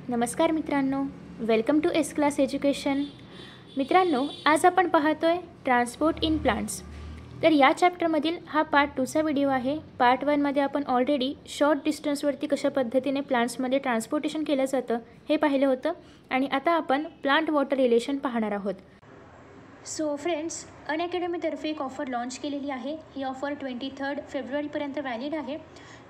नमस्कार मित्रांनो, welcome to S class education. मित्रांनो, आज आपण पाहतोय ट्रान्सपोर्ट इन प्लांट्स. तर या चॅप्टरमधील हा पार्ट 2चा व्हिडिओ आहे. पार्ट 1मध्ये आपण ऑलरेडी शॉर्ट डिस्टन्सवरती कशा पद्धतीने प्लांट्समध्ये ट्रान्सपोर्टेशन केलं जातं हे पाहिलं होतं आणि आता आपण प्लांट वॉटर रिलेशन पाहणार आहोत. सो फ्रेंड्स, अनअकॅडमीतर्फे एक ऑफर लॉन्च केलेली आहे. ही ऑफर 23 फेब्रुवारीपर्यंत व्हॅलिड आहे.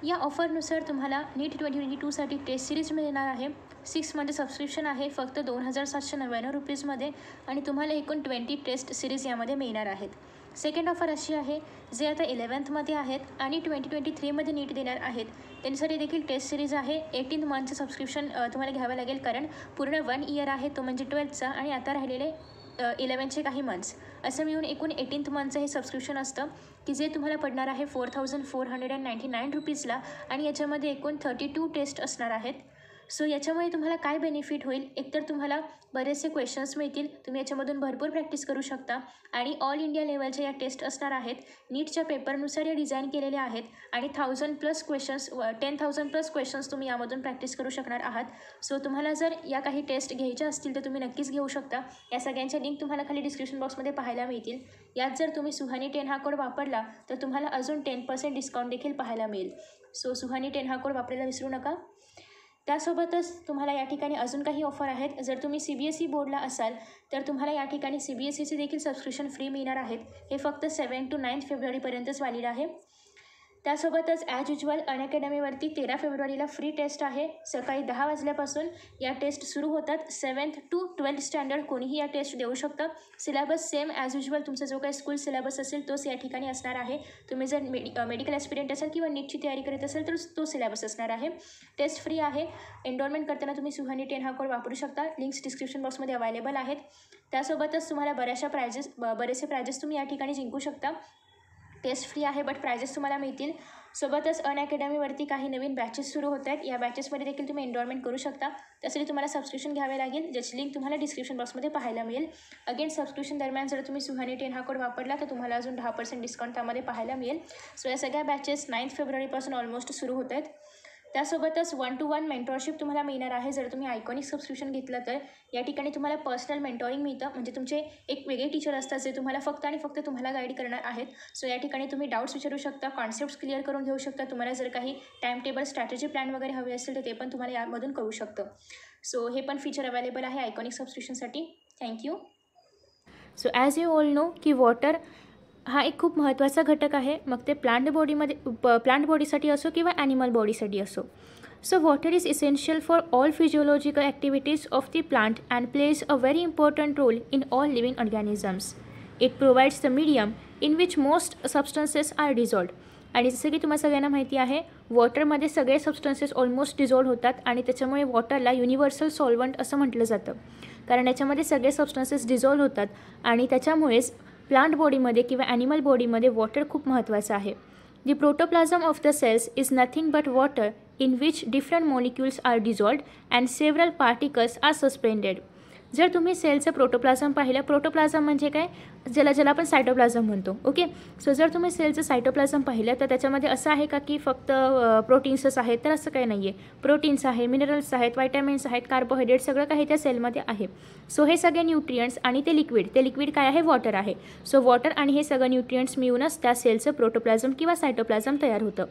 या ऑफरनुसार तुम्हाला नीट 2022साठी टेस्ट सिरीज मिळणार आहे. 6 मंथ सबस्क्रिप्शन आहे फक्त 2799 रुपीजमध्ये आणि तुम्हाला एकूण 20 टेस्ट सिरीज यामध्ये मिळणार आहेत. सेकंड ऑफर अशी आहे, जे आता 11thमध्ये आहेत आणि 2023मध्ये नीट देणार आहेत त्यांच्यासाठी देखील टेस्ट सिरीज आहे. 18 मंथचं सबस्क्रिप्शन तुम्हाला घ्यावं लागेल, कारण पूर्ण 1 इयर आहे तो म्हणजे 12चा आणि आता राहिलेले 11चे काही मंथ्स असं मिळून एकूण 18th मंथचं हे सबस्क्रिप्शन असतं की जे तुम्हाला पडणार आहे 4499 रुपीजला आणि याच्यामध्ये एकूण 32 टेस्ट असणार आहेत. सो याच्यामुळे तुम्हाला काय बेनिफिट होईल, एकतर तुम्हाला बरेचसे क्वेश्चन्स मिळतील, तुम्ही याच्यामधून भरपूर प्रॅक्टिस करू शकता आणि ऑल इंडिया लेवलच्या या टेस्ट असणार आहेत. नीटच्या पेपरनुसार या डिझाईन केलेल्या आहेत आणि 1000+ क्वेश्चन्स 10,000+ क्वेश्चन्स तुम्ही यामधून प्रॅक्टिस करू शकणार आहात. सो तुम्हाला जर या काही टेस्ट घ्यायच्या असतील तर तुम्ही नक्कीच घेऊ शकता. या सगळ्यांच्या लिंक तुम्हाला खाली डिस्क्रिप्शन बॉक्समध्ये पाहायला मिळतील. यात जर तुम्ही सुहानी 10 हा कोड वापरला तर तुम्हाला अजून 10% डिस्काउंट देखील पाहायला मिळेल. सो सुहानी 10 हा कोड वापरायला विसरू नका. त्यासोबतच तुम्हाला या ठिकाणी अजून काही ऑफर आहेत. जर तुम्ही CBSE बोर्डला असाल तर तुम्हाला या ठिकाणी CBSEचे देखील सबस्क्रिप्शन फ्री मिळणार आहेत. हे फक्त 7 to 9 फेब्रुवारीपर्यंतच व्हॅलिड आहे. त्यासोबतच ॲज युजल अनअकॅडमीवरती 13 फेब्रुवारीला फ्री टेस्ट आहे. सकाळी 10 वाजल्यापासून या टेस्ट सुरू होतात. 7th to 12th स्टँडर्ड कोणीही या टेस्ट देऊ शकतं. सिलेबस सेम ॲज युजल तुमचा जो काही स्कूल सिलेबस असेल तोच या ठिकाणी असणार आहे. तुम्ही जर मेडिकल ॲस्पिरंट असाल किंवा नीटची तयारी करत असाल तर तो सिलेबस असणार आहे. टेस्ट फ्री आहे. एनरोलमेंट करताना तुम्ही सुहानी 10 हा कोड वापरू शकता. लिंक्स डिस्क्रिप्शन बॉक्समध्ये अवेलेबल आहेत. त्यासोबतच तुम्हाला बरेचसे प्राइजेस तुम्ही या ठिकाणी जिंकू शकता. टेस्ट फ्री आहे बट प्राइजेस तुम्हाला मिळतील. सोबतच अनअकॅडमीवरती काही नवीन बॅचेस सुरू होत आहेत. या बॅचेसमध्ये देखील तुम्ही एनरोलमेंट करू शकता. त्यासाठी तुम्हाला सबस्क्रिप्शन घ्यावे लागेल, ज्याची लिंक तुम्हाला डिस्क्रिप्शन बॉक्समध्ये पाहायला मिळेल. अगेन सबस्क्रिप्शन दरम्यान जर तुम्ही सुहानी 10 हा कोड वापरला तर तुम्हाला अजून 10% डिस्काउंट त्यामध्ये पाहायला मिळेल. सो या सगळ्या बॅचेस 9 फेब्रुवारीपासून ऑलमोस्ट सुरू होत आहेत. त्यासोबतच 1-to-1 मेंटॉरशिप तुम्हाला मिळणार आहे. जर तुम्ही आयकॉनिक सबस्क्रिप्शन घेतलं तर या ठिकाणी तुम्हाला पर्सनल मेंटॉरिंग मिळतं, म्हणजे तुमचे एक वेगळे टीचर असतात जे तुम्हाला फक्त आणि फक्त तुम्हाला गाईड करणार आहेत. सो या ठिकाणी तुम्ही डाऊट्स विचारू शकता, कॉन्सेप्ट्स क्लिअर करून घेऊ शकता. तुम्हाला जर काही टाईम टेबल स्ट्रॅटेजी प्लॅन वगैरे हवे असेल तर ते पण तुम्हाला यामधून कळू शकतं. सो हे पण फीचर अवेलेबल आहे आयकॉनिक सबस्क्रिप्शनसाठी. Thank you. So as you all know की वॉटर हा एक खूप महत्त्वाचा घटक आहे, मग ते प्लांट बॉडीसाठी असो किंवा ॲनिमल बॉडीसाठी असो. So water is essential for all physiological activities of the plant and plays a very important role in all living organisms. It provides the medium in which most substances are dissolved. आणि जसं की तुम्हाला सगळ्यांना माहिती आहे, वॉटरमध्ये सगळे substances almost dissolve होतात आणि त्याच्यामुळे वॉटरला युनिव्हर्सल सॉल्वंट असं म्हटलं जातं, कारण याच्यामध्ये सगळे सबस्टन्सेस डिझॉल्व्ह होतात आणि त्याच्यामुळेच प्लांट बॉडीमध्ये किंवा ॲनिमल बॉडीमध्ये वॉटर खूप महत्त्वाचं आहे. The protoplasm of the cells is nothing but water in which different molecules are dissolved and several particles are suspended. जर तुम्ही सेलचं प्रोटोप्लाझम पाहिलं, प्रोटोप्लाझम म्हणजे काय, ज्याला आपण सायटोप्लाझम म्हणतो. ओके, सो जर तुम्ही सेलचं सायटोप्लाझम पाहिलं तर त्याच्यामध्ये असं आहे का की फक्त प्रोटीन्सच आहेत, तर असं काही नाही आहे. प्रोटीन्स आहे, मिनरल्स आहेत, व्हायटॅमिन्स आहेत, कार्बोहायड्रेट सगळं काही त्या सेलमध्ये आहे. सो हे सगळे न्यूट्रियंट्स आणि ते लिक्विड काय आहे, वॉटर आहे. सो वॉटर आणि हे सगळं न्यूट्रियंट्स मिळूनच त्या सेलचं प्रोटोप्लाझम किंवा सायटोप्लाझम तयार होतं.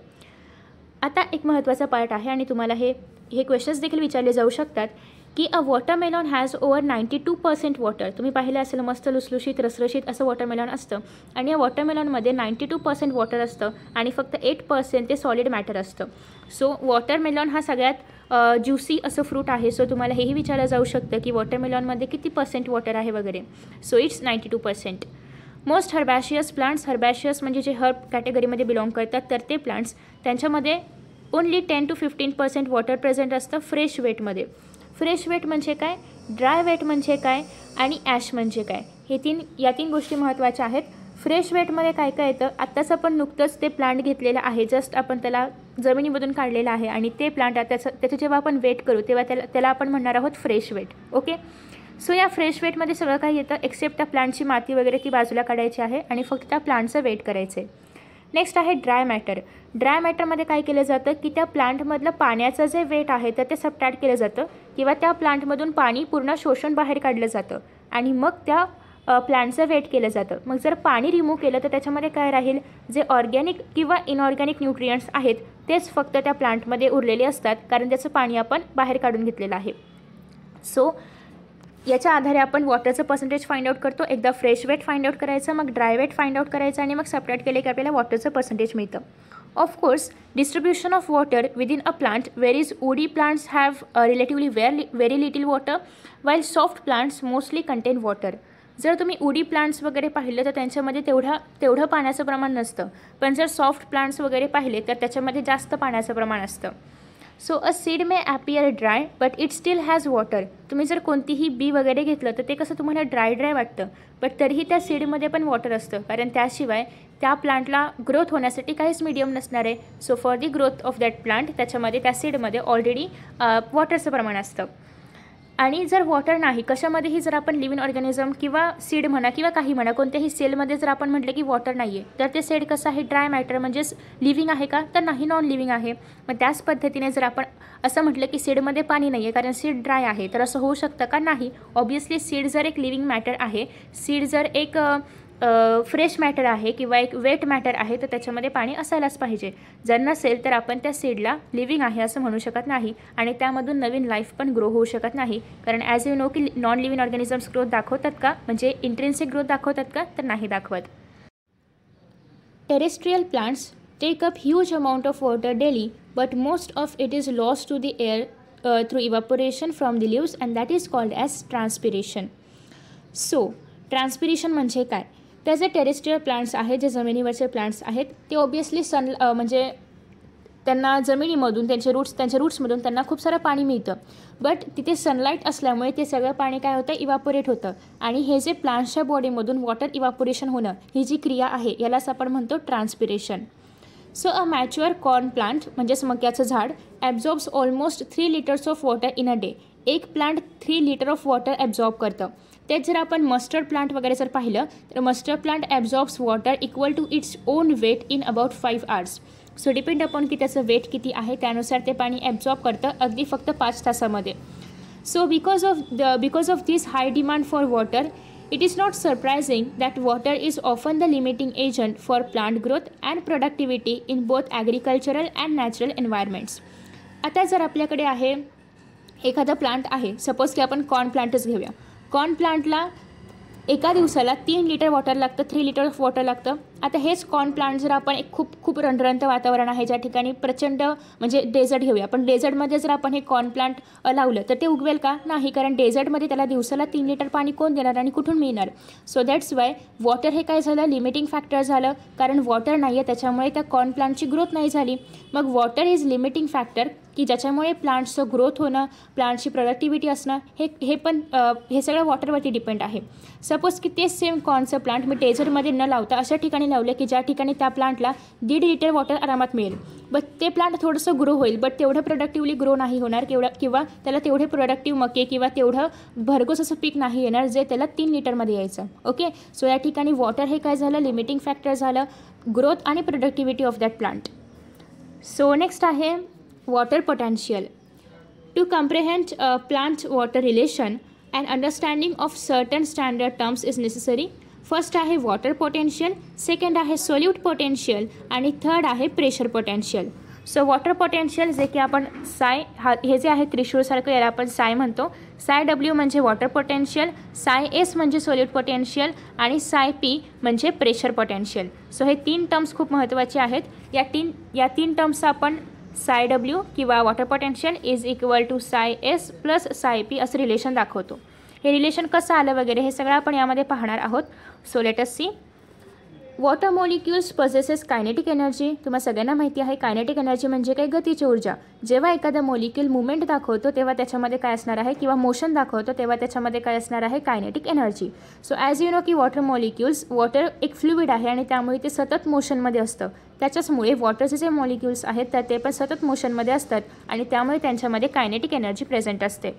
आता एक महत्त्वाचा पार्ट आहे आणि तुम्हाला हे क्वेश्चन्स देखील विचारले जाऊ शकतात की अ वॉटरमेलॉन हॅज ओव्हर 92% वॉटर. तुम्ही पाहिलं असेल मस्त लुसलुशीत रसरशीत असं वॉटरमेलॉन असतं आणि या वॉटरमेलॉनमध्ये 92% वॉटर असतं आणि फक्त 8% ते सॉलिड मॅटर असतं. सो वॉटरमेलॉन हा सगळ्यात ज्युसी असं फ्रूट आहे. सो तुम्हाला हेही विचारलं जाऊ शकतं की वॉटरमेलॉनमध्ये किती % वॉटर आहे वगैरे. So it's 92%. मोस्ट हर्बॅशियस प्लांट्स, हर्बॅशियस म्हणजे जे हर्ब कॅटेगरीमध्ये बिलॉंग करतात तर ते प्लांट्स, त्यांच्यामध्ये ओनली 10 to 15% वॉटर प्रेझेंट असतं फ्रेश वेटमध्ये. फ्रेश वेट म्हणजे काय, ड्राय वेट म्हणजे काय आणि ॲश म्हणजे काय, या तीन गोष्टी महत्त्वाच्या आहेत. फ्रेश वेटमध्ये काय काय येतं, आत्ताच आपण नुकतंच ते प्लांट घेतलेलं आहे, जस्ट आपण त्याला जमिनीमधून काढलेलं आहे आणि ते प्लांट त्याचं जेव्हा आपण वेट करू तेव्हा त्याला आपण म्हणणार आहोत फ्रेश वेट. ओके, सो या फ्रेश वेटमध्ये सगळं काही येतं एक्सेप्ट त्या प्लांटची माती वगैरे ती बाजूला काढायची आहे आणि फक्त त्या प्लांटचं वेट करायचं आहे. नेक्स्ट आहे ड्राय मॅटर. ड्राय मॅटरमध्ये काय केलं जातं की त्या प्लांटमधलं पाण्याचं जे वेट आहे तर ते सबट्रॅक्ट केलं जातं किंवा त्या प्लांटमधून पाणी पूर्ण शोषून बाहेर काढलं जातं आणि मग त्या प्लांटचं वेट केलं जातं. मग जर पाणी रिमूव्ह केलं तर त्याच्यामध्ये काय राहील, जे ऑर्गॅनिक किंवा इनऑर्गॅनिक न्यूट्रियंट्स आहेत तेच फक्त त्या प्लांटमध्ये उरलेले असतात, कारण त्याचं पाणी आपण बाहेर काढून घेतलेलं आहे. सो याच्या आधारे आपण वॉटरचं पर्सेंटेज फाइंड आउट करतो. एकदा फ्रेश वेट फाइंड आउट करायचं, मग ड्राय वेट फाइंड आउट करायचं आणि मग सबट्रॅक्ट केले की आपल्याला वॉटरचं पर्सेंटेज मिळतं. Of course, distribution of water within a plant varies. Woody plants have relatively very little water, while soft plants mostly contain water. जर तुम्ही वुडी प्लांट्स वगैरे पाहिलं तर त्यांच्यामध्ये तेवढं पाण्याचं प्रमाण नसतं, पण जर सॉफ्ट प्लांट्स वगैरे पाहिले तर त्याच्यामध्ये जास्त पाण्याचं प्रमाण असतं. So a seed may appear dry but it still has water. तुम्ही जर कोणतीही बी वगैरे घेतलं तर ते कसं तुम्हाला ड्राय वाटतं, बट तरीही त्या सीडमध्ये पण वॉटर असतं, कारण त्याशिवाय त्या प्लांटला ग्रोथ होण्यासाठी काहीच मीडियम नसणार आहे. So for the growth of that plant त्याच्यामध्ये त्या सीडमध्ये ऑलरेडी वॉटरचं प्रमाण असतं. आणि जर वॉटर नाही कशामध्येही, जर आपण लिव्हिंग ऑर्गॅनिझम किंवा सीड म्हणा किंवा काही म्हणा कोणत्याही सेलमध्ये जर आपण म्हटलं की वॉटर नाही आहे तर ते सेड कसं आहे, ड्राय मॅटर, म्हणजेच लिव्हिंग आहे का, तर नाही, नॉन लिव्हिंग आहे. मग त्याच पद्धतीने जर आपण असं म्हटलं की सीडमध्ये पाणी नाही आहे कारण सीड ड्राय आहे, तर असं होऊ शकतं का, नाही. ऑब्वियसली सीड जर एक लिव्हिंग मॅटर आहे, सीड जर एक फ्रेश मॅटर आहे किंवा एक वेट मॅटर आहे तर त्याच्यामध्ये पाणी असायलाच पाहिजे. जर नसेल तर आपण त्या सीडला लिव्हिंग आहे असं म्हणू शकत नाही आणि त्यामधून नवीन लाईफ पण ग्रो होऊ शकत नाही, कारण ॲज यू नो की नॉन लिव्हिंग ऑर्गॅनिझम्स ग्रोथ दाखवतात का, म्हणजे इंट्रिन्सिक ग्रोथ दाखवतात का, तर नाही दाखवत. Terrestrial plants take up huge amount of water daily, but most of it is lost to the air through evaporation from the leaves and that is called as transpiration. So transpiration म्हणजे काय, त्या जे terrestrial plants आहेत, जे जमिनीवरचे plants आहेत ते obviously म्हणजे त्यांना जमिनीमधून त्यांच्या रूट्समधून त्यांना खूप सारं पाणी मिळतं, बट तिथे सनलाईट असल्यामुळे ते सगळं पाणी काय होतं, इव्हॅपोरेट होतं. आणि हे जे प्लांट्सच्या बॉडीमधून वॉटर इव्हॅपोरेशन होणं ही जी क्रिया आहे यालाच आपण म्हणतो transpiration. So a mature corn plant म्हणजेच मक्याचं झाड absorbs almost 3 liters of water in a day. एक plant 3 liter of water absorb करतं. तेच जर आपण मस्टर्ड प्लांट वगैरे जर पाहिलं तर mustard plant absorbs water equal to its own weight in about 5 hours. So depend upon की त्याचं वेट किती आहे त्यानुसार ते पाणी ॲब्झॉर्ब करतं अगदी फक्त 5 तासामध्ये. So because of this high demand for water, it is not surprising that water is often the limiting agent for plant growth and productivity in both agricultural and natural environments. आता जर आपल्याकडे आहे एखादा plant आहे, suppose की आपण corn प्लांटच घेऊया. Corn प्लांटला एका दिवसाला 3 liter वॉटर लागतं, 3 liter ऑफ वॉटर लागतं. आता हेच कॉर्न प्लांट जर आपण एक खूप रणरणत वातावरण आहे ज्या ठिकाणी प्रचंड म्हणजे डेझर्ट घेऊया, पण डेझर्टमध्ये जर आपण हे कॉर्न प्लांट लावलं तर ते उगवेल का, नाही, कारण डेझर्टमध्ये त्याला दिवसाला 3 liter पाणी कोण देणार आणि कुठून मिळणार. सो दॅट्स वाय वॉटर हे काय झालं, लिमिटिंग फॅक्टर झालं, कारण वॉटर नाही आहे त्याच्यामुळे त्या कॉर्न प्लांटची ग्रोथ नाही झाली. मग वॉटर इज लिमिटिंग फॅक्टर की ज्याच्यामुळे प्लांट्सचं ग्रोथ होणं, प्लांटची प्रोडक्टिव्हिटी असणं हे सगळं वॉटरवरती डिपेंड आहे. सपोज की तेच सेम कॉर्नचं प्लांट मी डेझर्टमध्ये न लावता अशा ठिकाणी लावलं की ज्या ठिकाणी त्या प्लांटला 1.5 liter वॉटर आरामात मिळेल, बट ते प्लांट थोडंसं ग्रो होईल, बट तेवढं प्रोडक्टिव्हली ग्रो नाही होणार किंवा त्याला तेवढे प्रोडक्टिव्ह मके किंवा तेवढं भरघोस असं पीक नाही येणार जे त्याला 3 literमध्ये यायचं. ओके, सो या ठिकाणी वॉटर हे काय झालं, लिमिटिंग फॅक्टर झालं ग्रोथ आणि productivity of that plant. So next आहे water potential. To comprehend plant-water relation, an understanding of certain standard terms is necessary. First आहे वॉटर पोटेन्शियल, सेकंड आहे सोल्यूट पोटेन्शियल आणि थर्ड आहे pressure potential. So water potential जे की आपण हे जे आहे त्रिशूळसारखं याला आपण साय म्हणतो. साय डब्ल्यू म्हणजे वॉटर पोटेन्शियल, साय एस म्हणजे सोल्यूट पोटेन्शियल आणि साय पी म्हणजे प्रेशर पोटेन्शियल. सो हे 3 टर्म्स खूप महत्त्वाचे आहेत. या तीन टर्म्सचा आपण साय डब्ल्यू किंवा water potential is equal to psi s plus psi p असं रिलेशन दाखवतो. हे रिलेशन कसं आलं वगैरे हे सगळं आपण यामध्ये पाहणार आहोत. So let us see. Water molecules possess kinetic energy. तुम्हाला सगळ्यांना माहिती आहे कायनेटिक एनर्जी म्हणजे काय, गतीची ऊर्जा. जेव्हा एखादा मॉलिक्यूल मुवमेंट दाखवतो तेव्हा त्याच्यामध्ये काय असणार आहे, किंवा मोशन दाखवतो तेव्हा त्याच्यामध्ये काय असणार आहे, kinetic energy. So as you know की वॉटर एक फ्लुइड आहे आणि त्यामुळे ते सतत मोशनमध्ये असतं. त्याच्याचमुळे वॉटरचे जे मॉलिक्युल्स आहेत तर ते पण सतत मोशनमध्ये असतात आणि त्यामुळे त्यांच्यामध्ये कायनेटिक एनर्जी प्रेझेंट असते.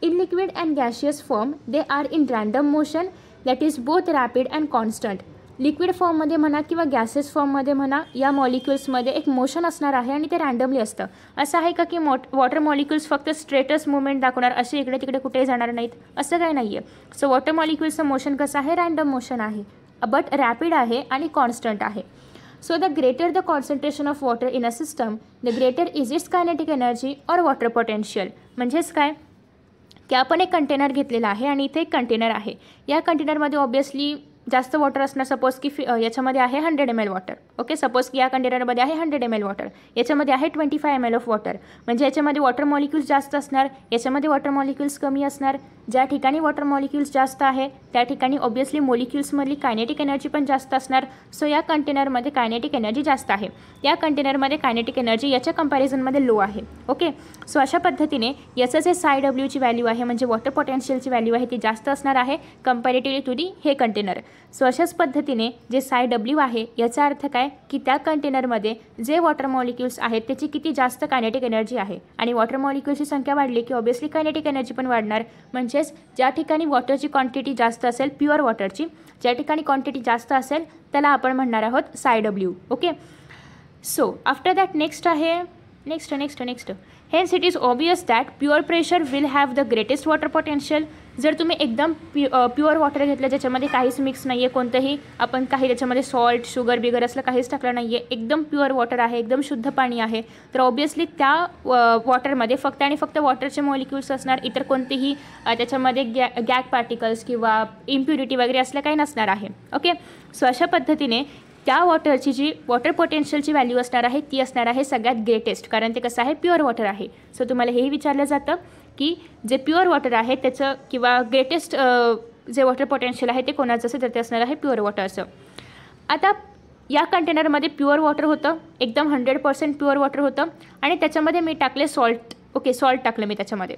In liquid and gaseous form they are in random motion that is both rapid and constant. Liquid फॉर्ममध्ये म्हणा किंवा गॅसेस फॉर्ममध्ये म्हणा, या मॉलिक्युल्समध्ये एक मोशन असणार आहे आणि ते रँडमली असतं. असं आहे का की वॉटर मॉलिक्युल्स फक्त स्ट्रेटस मुवमेंट दाखवणार, असे इकडे तिकडे कुठेही जाणार नाहीत, असं काही नाही आहे. सो वॉटर मॉलिक्युल्सचं मोशन कसं आहे, रँडम मोशन आहे, बट रॅपिड आहे आणि कॉन्स्टंट आहे. So the greater the concentration of water in a system, the greater is its kinetic energy or water potential. म्हणजेच काय की आपण एक कंटेनर घेतलेला आहे आणि इथे एक कंटेनर आहे. या कंटेनरमध्ये ऑब्वियसली जास्त वॉटर असणार. सपोज की याच्यामध्ये आहे 100 ml वॉटर. ओके, सपोज की या कंटेनरमध्ये आहे 100 ml वॉटर, याच्यामध्ये आहे 25 ml ऑफ वॉटर. म्हणजे याच्यामध्ये वॉटर मॉलिक्युल्स जास्त असणार, याच्यामध्ये वॉटर मॉलिक्युल्स कमी असणार. ज्या ठिकाणी वॉटर मॉलिक्युल्स जास्त आहे त्या ठिकाणी ऑब्वियसली मॉलिक्युल्समधली कायनेटिक एनर्जी पण जास्त असणार. सो या कंटेनरमध्ये कायनेटिक एनर्जी जास्त आहे, या कंटेनरमध्ये कायनेटिक एनर्जी याच्या कंपॅरिझनमध्ये लो आहे. ओके, सो अशा पद्धतीने याचं जे साय डब्ल्यूची व्हॅल्यू आहे म्हणजे वॉटर पोटेन्शियलची व्हॅल्यू आहे ती जास्त असणार आहे कंपॅरेटिव्हली टू दी हे कंटेनर. सो अशाच पद्धतीने जे साय डब्ल्यू आहे याचा अर्थ काय की त्या कंटेनरमध्ये जे वॉटर मॉलिक्युल्स आहेत त्याची किती जास्त कायनेटिक एनर्जी आहे, आणि वॉटर मॉलिक्युल्सची संख्या वाढली की ऑब्वियसली कायनेटिक एनर्जी पण वाढणार. म्हणजेच ज्या ठिकाणी वॉटरची क्वांटिटी जास्त असेल, प्युअर वॉटरची ज्या ठिकाणी क्वांटिटी जास्त असेल त्याला आपण म्हणणार आहोत psi W. Okay, so after that next आहे next hence it is obvious that pure pressure will have the greatest water potential. जर तुम्ही एकदम प्युअर वॉटर घेतलं ज्याच्यामध्ये काहीच मिक्स नाही आहे, कोणतंही आपण काही त्याच्यामध्ये सॉल्ट शुगर बिगर असलं काहीच टाकलं नाही आहे, एकदम प्युअर वॉटर आहे, एकदम शुद्ध पाणी आहे, तर ऑब्वियसली त्या वॉटरमध्ये फक्त आणि फक्त वॉटरचे मॉलिक्युल्स असणार. इतर कोणतेही त्याच्यामध्ये गॅग पार्टिकल्स किंवा इम्प्युरिटी वगैरे असलं काही नसणार आहे. ओके, सो अशा पद्धतीने त्या वॉटरची जी वॉटर पोटेन्शियलची व्हॅल्यू असणार आहे ती असणार आहे सगळ्यात ग्रेटेस्ट, कारण ते कसं आहे प्युअर वॉटर आहे. सो तुम्हाला हेही विचारलं जातं की जे प्युअर वॉटर आहे त्याचं किंवा ग्रेटेस्ट जे वॉटर पोटेन्शियल आहे ते कोणाचं असेल तर ते असणार आहे प्युअर वॉटरचं. आता या कंटेनरमध्ये प्युअर वॉटर होतं, एकदम 100% प्युअर वॉटर होतं आणि त्याच्यामध्ये मी टाकले सॉल्ट. ओके, सॉल्ट टाकलं मी त्याच्यामध्ये.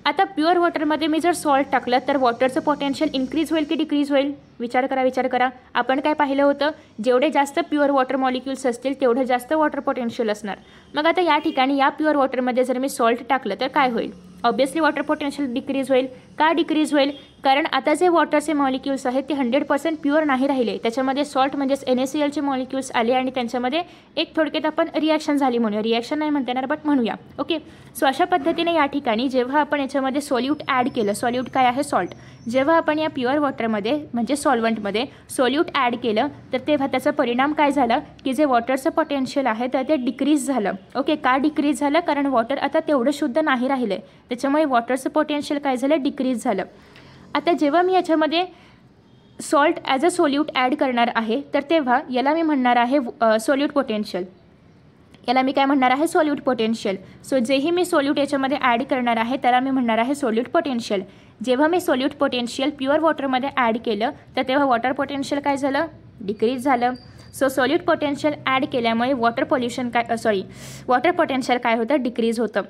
आता प्युअर वॉटरमध्ये मी जर सॉल्ट टाकलं तर वॉटरचं पोटेन्शियल इन्क्रीज होईल की डिक्रीज होईल, विचार करा. आपण काय पाहिलं होतं, जेवढे जास्त प्युअर वॉटर मॉलिक्युल्स असतील तेवढं जास्त वॉटर पोटेन्शियल असणार. मग आता या ठिकाणी या प्युअर वॉटरमध्ये जर मी सॉल्ट टाकलं तर काय होईल, ऑब्वियसली वॉटर पोटेन्शियल डिक्रीज होईल. का डिक्रीज होईल, कारण आता जे वॉटरचे मॉलिक्युल्स आहेत ते 100% प्युअर नाही राहिले, त्याच्यामध्ये सॉल्ट म्हणजेच NaClचे मॉलिक्युल्स आले आणि त्यांच्यामध्ये एक थोडक्यात आपण रिॲक्शन झाली म्हणूया, रिॲक्शन नाही म्हणता येणार बट म्हणूया. ओके, सो अशा पद्धतीने या ठिकाणी जेव्हा आपण याच्यामध्ये सॉल्यूट ॲड केलं, सॉल्यूट काय आहे सॉल्ट, जेव्हा आपण या प्युअर वॉटरमध्ये म्हणजे सॉल्वंटमध्ये सॉल्यूट ॲड केलं तर तेव्हा त्याचा परिणाम काय झाला की जे वॉटरचं पोटेन्शियल आहे तर ते डिक्रीज झालं. ओके, का डिक्रीज झालं, कारण वॉटर आता तेवढं शुद्ध नाही राहिलं, त्याच्यामुळे वॉटरचं पोटेन्शियल काय झालं, डिक्रीज झालं. आता जेव्हा मी याच्यामध्ये salt as a solute add करणार आहे तर तेव्हा याला मी म्हणणार आहे सोल्यूट पोटेन्शियल, याला मी काय म्हणणार आहे सोल्यूट पोटेन्शियल. सो जेही मी सोल्यूट याच्यामध्ये ॲड करणार आहे त्याला मी म्हणणार आहे सोल्यूट पोटेन्शियल. जेव्हा मी सोल्यूट पोटेन्शियल प्युअर वॉटरमध्ये ॲड केलं तर तेव्हा वॉटर पोटेन्शियल काय झालं, डिक्रीज झालं. सो सोल्यूट पोटेन्शियल ॲड केल्यामुळे वॉटर पोटेन्शियल काय होतं, डिक्रीज होतं.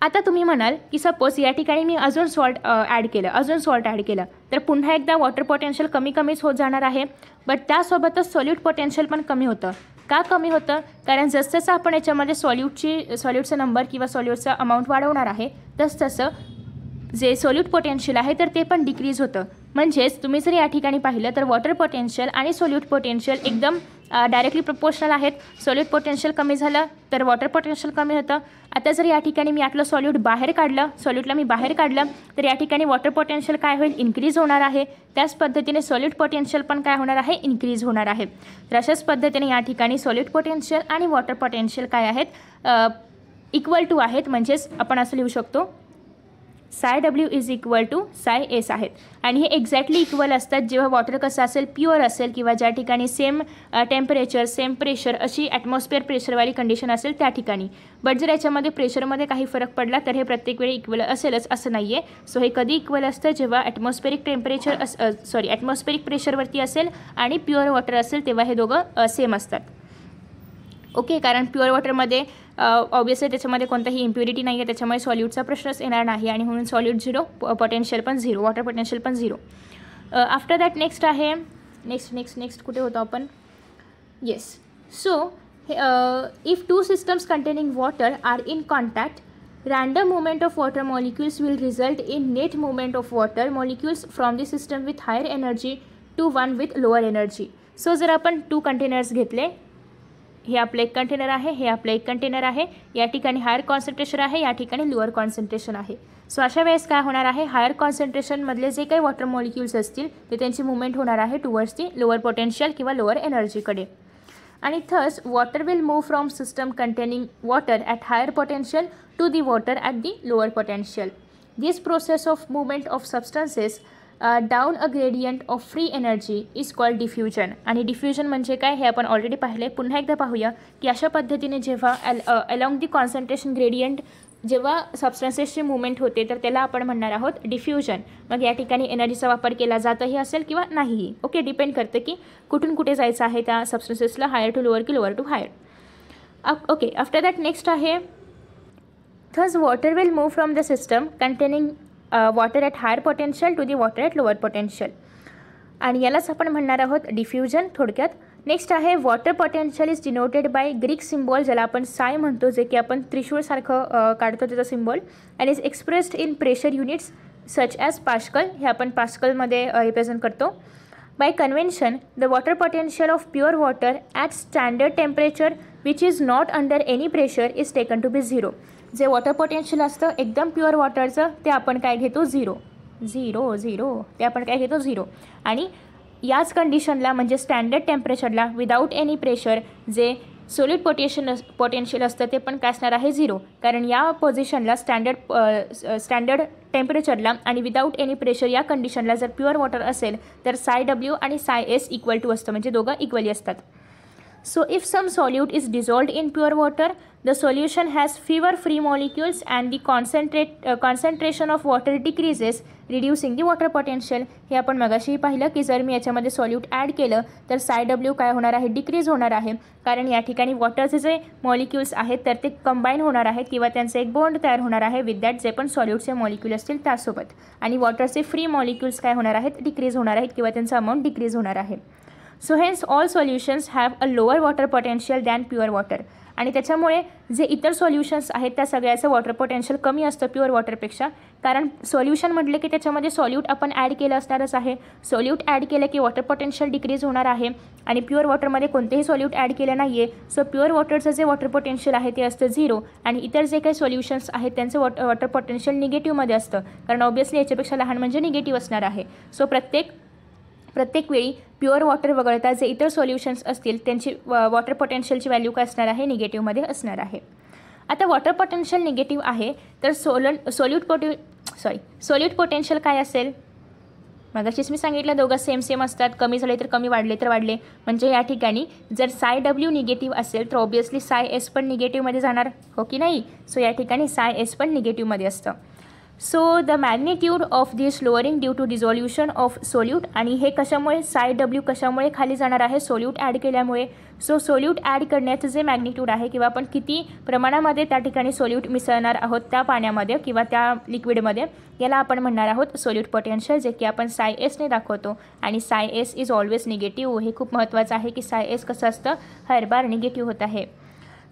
आता तुम्ही म्हणाल की सपोज या ठिकाणी मी अजून सॉल्ट ॲड केलं तर पुन्हा एकदा वॉटर पोटेन्शियल कमीच होत जाणार आहे, बट त्यासोबतच सोल्यूट पोटेन्शियल पण कमी होतं. का कमी होतं, कारण जसं आपण याच्यामध्ये सॉल्यूटचा नंबर किंवा सॉल्यूटचा अमाऊंट वाढवणार आहे तसं जे सोल्यूट पोटेन्शियल आहे तर ते पण डिक्रीज होतं. म्हणजेच तुम्ही जर या ठिकाणी पाहिलं तर वॉटर पोटेन्शियल आणि सोल्यूट पोटेन्शियल एकदम डायरेक्टली प्रपोर्शनल आहेत. सोल्यूट पोटेन्शियल कमी झालं तर वॉटर पोटेन्शियल कमी होतं. आता जर या ठिकाणी मी यातलं सॉल्यूटला मी बाहेर काढलं तर या ठिकाणी वॉटर पोटेन्शियल काय होईल, इन्क्रीज होणार आहे. त्याच पद्धतीने सोल्यूट पोटेन्शियल पण काय होणार आहे, इन्क्रीज होणार आहे. तर अशाच पद्धतीने या ठिकाणी सोल्यूट पोटेन्शियल आणि वॉटर पोटेन्शियल काय आहेत, इक्वल टू आहेत. म्हणजेच आपण असं लिहू शकतो साय W is equal to psi S आहेत. आणि हे एक्झॅक्टली इक्वल असतात जेव्हा वॉटर कसं असेल, प्युअर असेल किंवा ज्या ठिकाणी सेम टेम्परेचर सेम प्रेशर अशी ॲटमॉस्फिअर प्रेशरवाली कंडिशन असेल त्या ठिकाणी. बट जर याच्यामध्ये प्रेशरमध्ये काही फरक पडला तर हे प्रत्येक वेळी इक्वल असेलच असं नाही आहे. सो हे कधी इक्वल असतं, जेव्हा ॲटमॉस्फेरिक प्रेशरवरती असेल आणि प्युअर वॉटर असेल तेव्हा हे दोघं सेम असतात. ओके, कारण प्युअर वॉटरमध्ये ऑब्वियसली त्याच्यामध्ये कोणताही इम्प्युरिटी नाही आहे, त्याच्यामुळे सॉल्यूटचा प्रश्नच येणार नाही आणि म्हणून सॉल्यूट 0, पोटेन्शियल पण 0, वॉटर पोटेन्शियल पण 0. आफ्टर दॅट नेक्स्ट आहे नेक्स्ट कुठे होतो आपण, yes. So if two systems containing water are in contact, random movement of water molecules will result in net movement of water molecules from the system with higher energy to one with lower energy. So जर आपण 2 containers घेतले, हे आपलं एक container आहे, हे आपलं एक कंटेनर आहे, या ठिकाणी हायर कॉन्सन्ट्रेशन आहे, या ठिकाणी लोअर कॉन्सन्ट्रेशन आहे. सो अशा वेळेस काय होणार आहे, हायर कॉन्सन्ट्रेशनमधले जे काही वॉटर मॉलिक्युल्स असतील ते त्यांची मुवमेंट होणार आहे टुवर्ड्स दी लोअर पोटेन्शियल किंवा लोअर एनर्जीकडे. आणि thus water will move from system containing water at higher potential to the water at the lower potential. This process of movement of substances down a gradient of free energy is called diffusion. आणि diffusion म्हणजे काय हे आपण already पाहिले. पुन्हा एकदा पाहूया की अशा पद्धतीने जेव्हा अलॉंग दी कॉन्सन्ट्रेशन ग्रेडियंट जेव्हा सबस्टन्सेसची मुवमेंट होते तर त्याला आपण म्हणणार आहोत डिफ्युजन. मग या ठिकाणी एनर्जीचा वापर केला जातही असेल किंवा नाहीही. ओके, डिपेंड करतं की कुठून कुठे जायचं आहे त्या सबस्टन्सेसला, हायर टू लोअर की lower to higher. Okay, after that next आहे thus water will move from the system containing water at higher potential to the water at lower potential. आणि यालाच आपण म्हणणार आहोत डिफ्युजन थोडक्यात. नेक्स्ट आहे water potential is denoted by Greek symbol, ज्याला आपण साय म्हणतो, जे की आपण त्रिशूळसारखं काढतो त्याचा symbol, and is expressed in pressure units such as pascal. हे आपण पास्कलमध्ये रिप्रेझेंट करतो. By convention the water potential of pure water at standard temperature which is not under any pressure is taken to be 0. जे water potential असतं एकदम pure वॉटरचं ते आपण काय घेतो 0. ते आपण काय घेतो 0. आणि याच कंडिशनला म्हणजे स्टँडर्ड टेम्परेचरला विदाऊट एनी प्रेशर जे सोल्यूट पोटेन्शियल असतं ते पण काय असणार आहे 0. कारण या पोझिशनला स्टँडर्ड टेम्परेचरला आणि विदाऊट एनी प्रेशर या कंडिशनला जर प्युअर वॉटर असेल तर साय डब्ल्यू आणि साय एस इक्वल टू असतं, म्हणजे दोघं इक्वली असतात. So if some solute is dissolved in pure water, the solution has fewer free molecules and the concentration of water decreases, reducing the water potential. हे आपण मगाशीही पाहिलं की जर मी याच्यामध्ये सॉल्यूट ॲड केलं तर साय डब्ल्यू काय होणार आहे, डिक्रीज होणार आहे. कारण या ठिकाणी वॉटरचे जे मॉलिक्युल्स आहेत तर ते कंबाईन होणार आहेत किंवा त्यांचे एक बॉन्ड तयार होणार आहे विथ दॅट जे पण सॉल्यूटचे मॉलिक्युल असतील त्यासोबत. आणि वॉटरचे फ्री मॉलिक्युल्स काय होणार आहेत, डिक्रीज होणार आहेत किंवा त्यांचा अमाऊंट डिक्रीज होणार आहे. So hence all solutions have a lower water potential than pure water. आणि त्याच्यामुळे जे इतर सॉल्युशन्स आहेत त्या सगळ्याचं वॉटर पोटेन्शियल कमी असतं प्युअर वॉटरपेक्षा. कारण सॉल्युशन म्हटलं की त्याच्यामध्ये सॉल्यूट आपण ॲड केलं असणारच आहे. सॉल्यूट ॲड केलं की वॉटर पोटेन्शियल डिक्रीज होणार आहे. आणि प्युअर वॉटरमध्ये कोणतेही सॉल्यूट ॲड केलं नाही आहे. सो प्युअर वॉटरचं जे वॉटर पोटेन्शियल आहे ते असतं 0. आणि इतर जे काही सॉल्युशन्स आहेत त्यांचं वॉटर पोटेन्शियल निगेटिव्हमध्ये असतं. कारण ऑब्व्हियसली याच्यापेक्षा लहान म्हणजे निगेटिव्ह असणार आहे. सो प्रत्येक वेळी प्युअर वॉटर वगळता जे इतर सॉल्युशन्स असतील त्यांची वॉटर पोटेन्शियलची व्हॅल्यू काय असणार आहे, निगेटिव्हमध्ये असणार आहे. आता वॉटर पोटेन्शियल निगेटिव्ह आहे तर सोल्यूट पोटेन्शियल काय असेल, मगाशीच मी सांगितलं दोघं सेम असतात. कमी झाले तर कमी, वाढले तर वाढले. म्हणजे या ठिकाणी जर साय डब्ल्यू निगेटिव्ह असेल तर ऑब्व्हियसली साय एस पण निगेटिव्हमध्ये जाणार, हो की नाही. सो या ठिकाणी साय एस पण निगेटिव्हमध्ये असतं. So the magnitude of this lowering due to dissolution of solute. आणि हे कशामुळे, साय डब्ल्यू कशामुळे खाली जाणार आहे, सोल्यूट ॲड केल्यामुळे. सो सोल्यूट ॲड करण्याचं जे मॅग्निट्यूड आहे किंवा आपण किती प्रमाणामध्ये त्या ठिकाणी सोल्यूट मिसळणार आहोत त्या पाण्यामध्ये किंवा त्या लिक्विडमध्ये, याला आपण म्हणणार आहोत सोल्यूट पोटेन्शियल, जे की आपण साय एसने दाखवतो. आणि साय एस इज ऑलवेज निगेटिव्ह. हे खूप महत्त्वाचं आहे की साय एस कसं असतं, हर बार निगेटिव्ह होत आहे.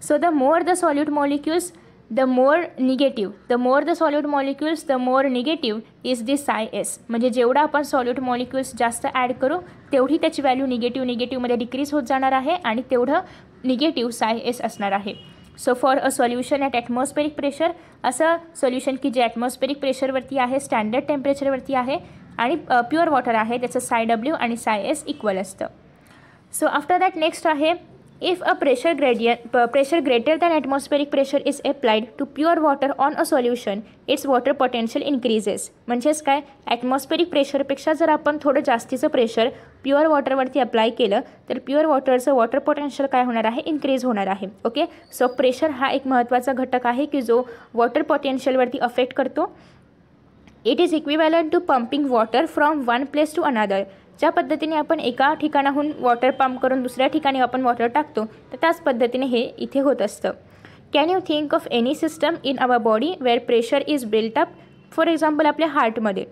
So the more the solute molecules the more the solute molecules the more negative is the psi s. म्हणजे जेवढा आपण सॉल्यूट मॉलिक्युल्स जास्त ॲड करू तेवढी त्याची व्हॅल्यू निगेटिव्हमध्ये डिक्रीज होत जाणार आहे आणि तेवढं निगेटिव्ह साय एस असणार आहे. So for a solution at atmospheric pressure, असं सोल्युशन की जे ॲटमॉस्फेरिक प्रेशरवरती आहे, स्टँडर्ड टेम्परेचरवरती आहे आणि प्युअर वॉटर आहे, त्याचं साय डब्ल्यू आणि साय एस इक्वल असतं. सो आफ्टर दॅट नेक्स्ट आहे if a pressure greater than atmospheric pressure is applied to pure water on a solution, its water potential increases. म्हणजेच काय, ॲटमॉस्फेरिक प्रेशरपेक्षा जर आपण थोडं जास्तीचं प्रेशर प्युअर वॉटरवरती अप्लाय केलं तर प्युअर वॉटरचं वॉटर पोटेन्शियल काय होणार आहे, इन्क्रीज होणार आहे. ओके, सो प्रेशर हा एक महत्त्वाचा घटक आहे की जो वॉटर पोटेन्शियलवरती अफेक्ट करतो. It is equivalent to pumping water from one place to another. ज्या पद्धतीने आपण एका ठिकाणाहून वॉटर पंप करून दुसऱ्या ठिकाणी आपण वॉटर टाकतो तर त्याच पद्धतीने हे इथे होत असतं. Can you think of any system in our body where pressure is built up. For example आपल्या हार्टमध्ये.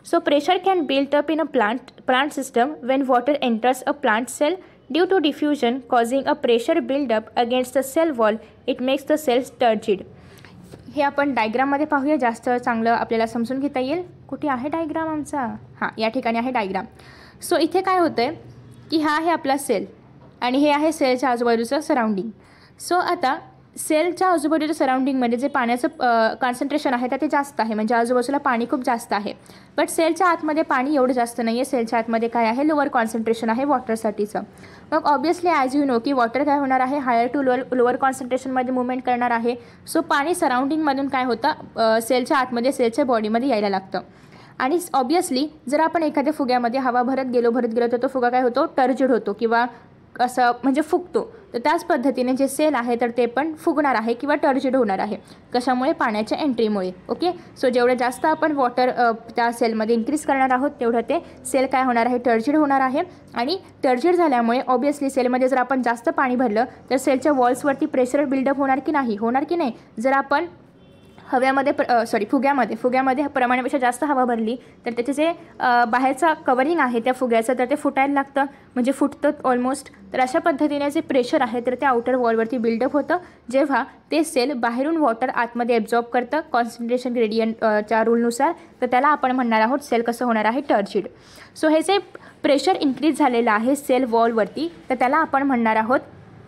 So pressure can built up in a plant system when water enters a plant cell due to diffusion causing a pressure buildup against the cell wall. It makes the cell turgid. हे आपण डायग्राममध्ये पाहूया, जास्त चांगलं आपल्याला समजून घेता येईल. कुठे आहे डायग्राम आमचा, हां या ठिकाणी आहे डायग्राम. सो इथे काय होतं आहे की हा आहे आपला सेल आणि हे आहे सेलच्या आजूबाजूचं सराउंडिंग. सो आता सेलच्या आजूबाजूच्या सराउंडिंगमध्ये जे पाण्याचं कॉन्सन्ट्रेशन आहे ते जास्त आहे, म्हणजे आजूबाजूला पाणी खूप जास्त आहे. बट सेलच्या आतमध्ये पाणी एवढं जास्त नाही आहे. सेलच्या आतमध्ये काय आहे, लोअर कॉन्सन्ट्रेशन आहे वॉटरसाठीचं. मग ऑब्वियसली ॲज यू नो की वॉटर काय होणार आहे, हायर टू लोअर कॉन्सन्ट्रेशनमध्ये मुवमेंट करणार आहे. सो पाणी सराउंडिंगमधून काय होतं, सेलच्या आतमध्ये सेलच्या बॉडीमध्ये यायला लागतं. आणि ऑब्वियसली जर आपण एखाद्या फुग्यामध्ये हवा भरत गेलो तर तो फुगा काय होतो, टर्जिड होतो किंवा असं म्हणजे फुगतो. तर त्याच पद्धतीने जे सेल आहे तर ते पण फुगणार आहे किंवा टर्जिड होणार आहे. कशामुळे, पाण्याच्या एंट्रीमुळे. ओके, सो जेवढं जास्त आपण वॉटर त्या सेलमध्ये इन्क्रीज करणार आहोत तेवढं ते सेल काय होणार आहे, टर्जिड होणार आहे. आणि टर्जिड झाल्यामुळे ऑब्वियसली सेलमध्ये जर आपण जास्त पाणी भरलं तर सेलच्या वॉल्सवरती प्रेशर बिल्डअप होणार की नाही, होणार की नाही. जर आपण फुग्यामध्ये प्रमाणापेक्षा जास्त हवा भरली तर त्याचे जे बाहेरचा कवरिंग आहे त्या फुग्याचं तर ते फुटायला लागतं, म्हणजे फुटतं ऑलमोस्ट. तर अशा पद्धतीने जे प्रेशर आहे तर ते आउटर वॉलवरती बिल्डअप होतं, जेव्हा ते सेल बाहेरून वॉटर आतमध्ये ॲब्झॉर्ब करतं कॉन्सन्ट्रेशन ग्रेडियंटच्या रूलनुसार. तर त्याला आपण म्हणणार आहोत सेल कसं होणार आहे, टर्जिड. सो हे जे प्रेशर इन्क्रीज झालेलं आहे सेल वॉलवरती तर त्याला आपण म्हणणार आहोत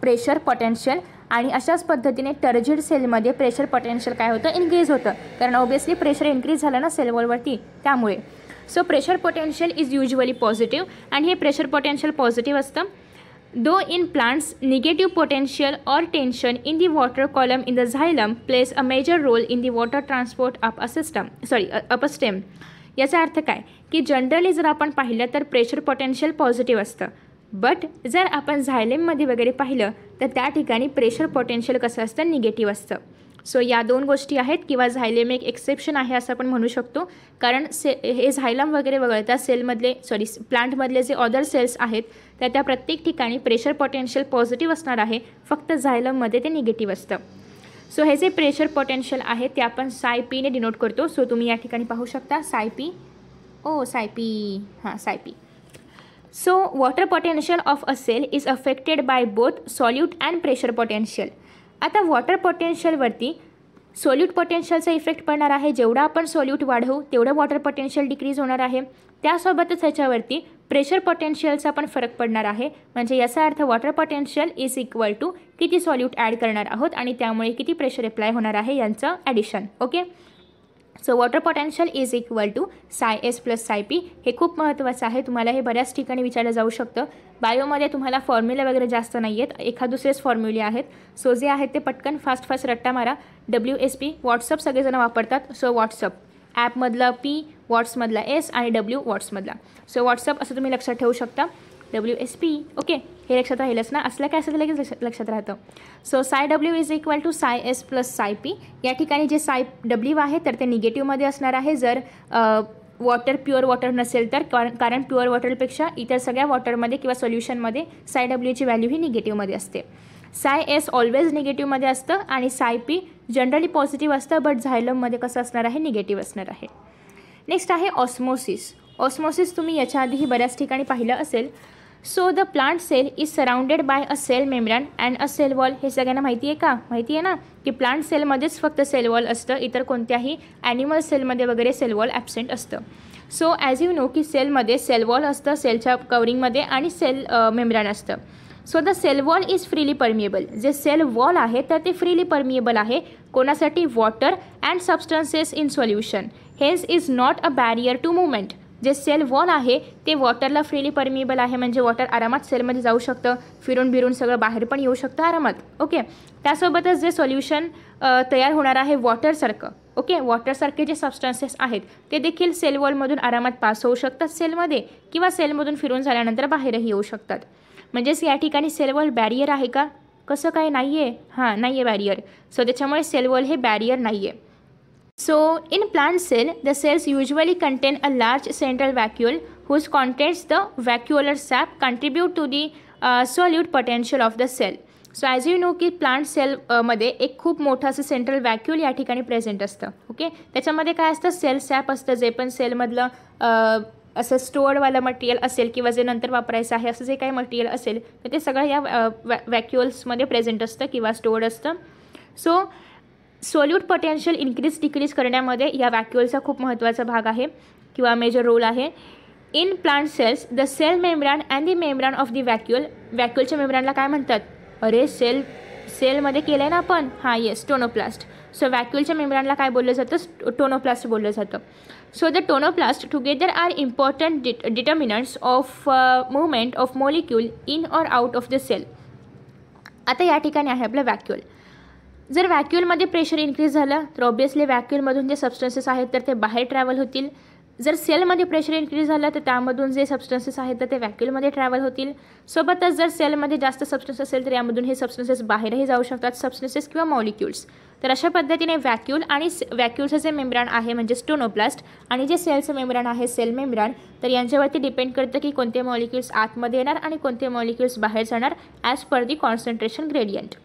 प्रेशर पोटेन्शियल. आणि अशाच पद्धतीने टर्जिड सेलमध्ये प्रेशर पोटेन्शियल काय होतं, इन्क्रीज होतं, कारण ऑब्वियसली प्रेशर इन्क्रीज झालं ना सेल वॉलवरती त्यामुळे. So pressure potential is usually positive आणि हे प्रेशर पोटेन्शियल पॉझिटिव्ह असतं. Though in plants negative potential or tension in the water column in the xylem plays a major role in the water transport up a stem. याचा अर्थ काय की generally जर आपण पाहिलं तर प्रेशर पोटेन्शियल पॉझिटिव्ह असतं, बट जर आपण झायलेममध्ये वगैरे पाहिलं तर त्या ठिकाणी प्रेशर पोटेन्शियल कसं असतं, निगेटिव्ह असतं. सो या दोन गोष्टी आहेत, किंवा झायलेम एक एक्सेप्शन आहे असं आपण म्हणू शकतो, कारण हे झायलम वगैरे वगळता प्लांटमधले जे अदर सेल्स आहेत तर त्या प्रत्येक ठिकाणी प्रेशर पोटेन्शियल पॉझिटिव्ह असणार आहे, फक्त झायलममध्ये ते निगेटिव्ह असतं. सो हे जे प्रेशर पोटेन्शियल आहे ते आपण सायपीने डिनोट करतो. सो तुम्ही या ठिकाणी पाहू शकता सायपी. So water potential of a cell is affected by both solute and pressure potential. आता वॉटर पोटेन्शियलवरती सोल्यूट पोटेन्शियलचा इफेक्ट पडणार आहे. जेवढा आपण सोल्यूट वाढवू तेवढं वॉटर पोटेन्शियल डिक्रीज होणार आहे. त्यासोबतच ह्याच्यावरती प्रेशर पोटेन्शियलचा पण फरक पडणार आहे. म्हणजे याचा अर्थ water potential is equal to किती सॉल्यूट ॲड करणार आहोत आणि त्यामुळे किती प्रेशर अप्लाय होणार आहे यांचं addition. Okay, so water potential is equal to psi s plus psi p. हे खूप महत्त्वाचं आहे, तुम्हाला हे बऱ्याच ठिकाणी विचारलं जाऊ शकतं. बायोमध्ये तुम्हाला फॉर्म्युला वगैरे जास्त नाही आहेत, एखाद दुसरेच फॉर्म्युले आहेत. सो जे आहेत ते पटकन फास्ट रट्टा मारा. WSP व्हॉट्सअप सगळेजण वापरतात. सो व्हॉट्सअप ॲपमधला P, वॉट्समधला S आणि W व्हॉट्समधला. सो व्हॉट्सअप असं तुम्ही लक्षात ठेवू शकता. WSP. ओके, हे लक्षात राहीलच ना, असलं काय असं लगेच लक्षात राहतं. सो साय W is equal to psi s plus psi P. या ठिकाणी जे साय W आहे तर ते निगेटिव्हमध्ये असणार आहे जर प्युअर वॉटर नसेल तर, कारण प्युअर वॉटरपेक्षा इतर सगळ्या वॉटरमध्ये किंवा सोल्युशनमध्ये साय Wची व्हॅल्यू ही निगेटिव्हमध्ये असते. साय एस ऑलवेज निगेटिव्हमध्ये असतं आणि साय पी जनरली पॉझिटिव्ह असतं, बट झायलममध्ये कसं असणार आहे, निगेटिव्ह असणार आहे. नेक्स्ट आहे ऑस्मोसिस. ऑस्मोसिस तुम्ही याच्या आधीही बऱ्याच ठिकाणी पाहिलं असेल. So the plant cell is surrounded by a cell membrane and a cell wall. हे सगळ्यांना माहिती आहे का, माहिती आहे ना की प्लांट सेलमध्येच फक्त सेल वॉल असतं, इतर कोणत्याही ॲनिमल सेलमध्ये वगैरे सेल वॉल ॲबसेंट असतं. सो ॲज यू नो की सेलमध्ये सेल वॉल असतं सेलच्या कवरिंगमध्ये आणि सेल मेम्ब्रेन असतं. So the cell wall is freely permeable. जे सेल वॉल आहे तर ते फ्रीली परमिएबल आहे कोणासाठी, water and substances in solution. Hence is not a barrier to movement. जे सेल वॉल आहे ते वॉटरला फ्रीली परमिएबल आहे, म्हणजे वॉटर आरामात सेलमध्ये जाऊ शकतं, फिरून बिरून सगळं बाहेर पण येऊ शकतं आरामात. ओके, त्यासोबतच जे सोल्युशन तयार होणार आहे वॉटरसारखं, ओके, वॉटरसारखे जे सबस्टन्सेस आहेत ते देखील सेल वॉलमधून आरामात पास होऊ शकतात सेलमध्ये, किंवा सेलमधून फिरून झाल्यानंतर बाहेरही येऊ शकतात. म्हणजेच या ठिकाणी सेल वॉल बॅरियर आहे का, कसं काय, नाही आहे, नाही आहे बॅरियर. सो त्याच्यामुळे सेल वॉल हे बॅरियर नाही आहे. So in plant cell, the cells usually contain a large central vacuole whose contents the vacuolar sap contribute to the solute potential of the cell. So as you know की plant सेलमध्ये एक खूप मोठं असं central वॅक्युल या ठिकाणी present असतं. Okay, त्याच्यामध्ये काय असतं, सेल सॅप असतं, जे पण सेलमधलं असं स्टोअर्डवालं मटेरियल असेल किंवा जे नंतर वापरायचं आहे असं जे काही मटेरियल असेल तर ते सगळं या वॅक्युअल्समध्ये प्रेझेंट असतं किंवा स्टोअर्ड असतं. So solute potential increase decrease करण्यामध्ये या वॅक्युअलचा खूप महत्त्वाचा भाग आहे किंवा मेजर रोल आहे. In plant cells the cell membrane and the membrane of the vacuole, व्हॅक्यूलच्या मेम्ब्रानला काय म्हणतात? अरे सेलमध्ये केलं आहे ना आपण, हां येस, टोनोप्लास्ट. सो व्हॅक्यूलच्या मेम्ब्रानला काय बोललं जातं? टोनोप्लास्ट बोललं जातं. So the tonoplast together are important determinants of movement of molecule in or out of the sale. आता या ठिकाणी आहे आपलं व्हॅक्यूल. जर व्हॅक्यूलमध्ये प्रेशर इन्क्रीज झालं तर ऑब्वियसली व्हॅक्यूलमधून जे सबस्टन्सेस आहेत तर ते बाहेर ट्रॅव्हल होतील. जर सेलमध्ये प्रेशर इन्क्रीज झालं तर त्यामधून जे सबस्टन्सेस आहेत तर ते व्हॅक्यूलमध्ये ट्रॅव्हल होतील. सोबतच जर सेलमध्ये जास्त सबस्टन्स असेल तर यामधून हे सबस्टन्सेस बाहेरही जाऊ शकतात, सबस्टन्सेस किंवा मॉलिक्युल्स. तर अशा पद्धतीने व्हॅक्यूल आणि व्हॅक्यूलचं जे मेम्ब्रान आहे म्हणजे टोनोप्लास्ट आणि जे सेलचं मेम्ब्रान आहे सेल मेम्ब्रान, तर यांच्यावरती डिपेंड करतं की कोणते मॉलिक्युल्स आतमध्ये येणार आणि कोणते मॉलिक्युल्स बाहेर जाणार as per the concentration gradient.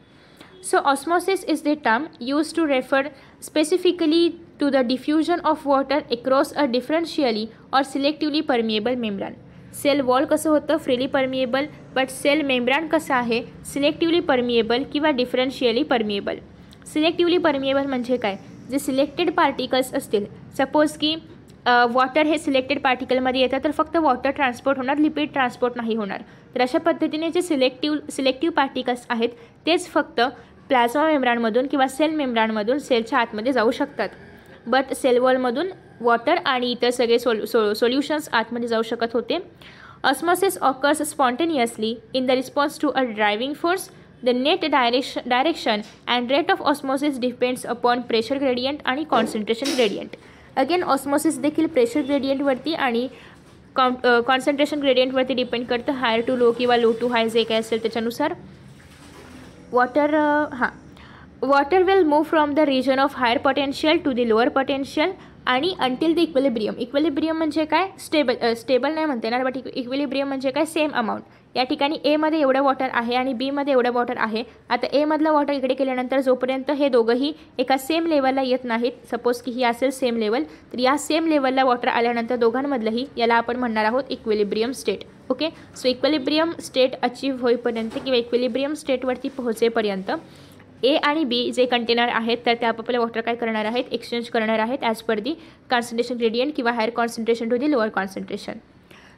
So osmosis is the term used to refer specifically to the diffusion of water across a differentially or selectively permeable membrane. Cell wall कसं होतं? Freely permeable. But cell membrane कसं आहे? Selectively permeable किंवा डिफरन्शियली permeable. Selectively permeable म्हणजे काय? जे selected particles असतील, suppose की वॉटर हे सिलेक्टेड पार्टिकलमध्ये येतं तर फक्त वॉटर ट्रान्सपोर्ट होणार, लिपिड ट्रान्सपोर्ट नाही होणार. तर अशा पद्धतीने जे सिलेक्टिव्ह पार्टिकल्स आहेत तेच फक्त प्लाझ्मा मेम्ब्रानमधून किंवा सेल मेम्ब्रानमधून सेलच्या आतमध्ये जाऊ शकतात. बट सेल वॉलमधून वॉटर आणि इतर सगळे सोल्युशन्स आतमध्ये जाऊ शकत होते. Osmosis occurs spontaneously in the response to a driving force. The net direction and rate of osmosis depends upon pressure gradient आणि कॉन्सन्ट्रेशन ग्रेडियंट. अगेन ऑस्मोसिस देखील प्रेशर ग्रेडियंटवरती आणि कॉन्सन्ट्रेशन ग्रेडियंटवरती डिपेंड करतं, हायर टू लो किंवा low to high जे काय असेल त्याच्यानुसार. Water will move from the region of higher potential to the lower potential आणि अंटिल द इक्विलिब्रियम. इक्विलिब्रियम म्हणजे काय? स्टेबल नाही म्हणता येणार, बट इक्विलिब्रियम म्हणजे काय? Same amount. या ठिकाणी एमध्ये एवढं वॉटर आहे आणि बीमध्ये एवढं वॉटर आहे. आता एमधलं वॉटर इकडे केल्यानंतर जोपर्यंत हे दोघंही एका सेम लेवलला येत नाहीत, सपोज की ही असेल सेम लेवल, तर या सेम लेवलला वॉटर आल्यानंतर दोघांमधलंही याला आपण म्हणणार आहोत equilibrium state. Okay, so equilibrium state achieve होईपर्यंत किंवा इक्विलिब्रियम स्टेटवरती पोहोचेपर्यंत ए आणि बी जे कंटेनर आहेत तर ते आपापले वॉटर काय करणार आहेत? एक्सचेंज करणार आहेत as per the concentration gradient किंवा higher concentration to the lower concentration.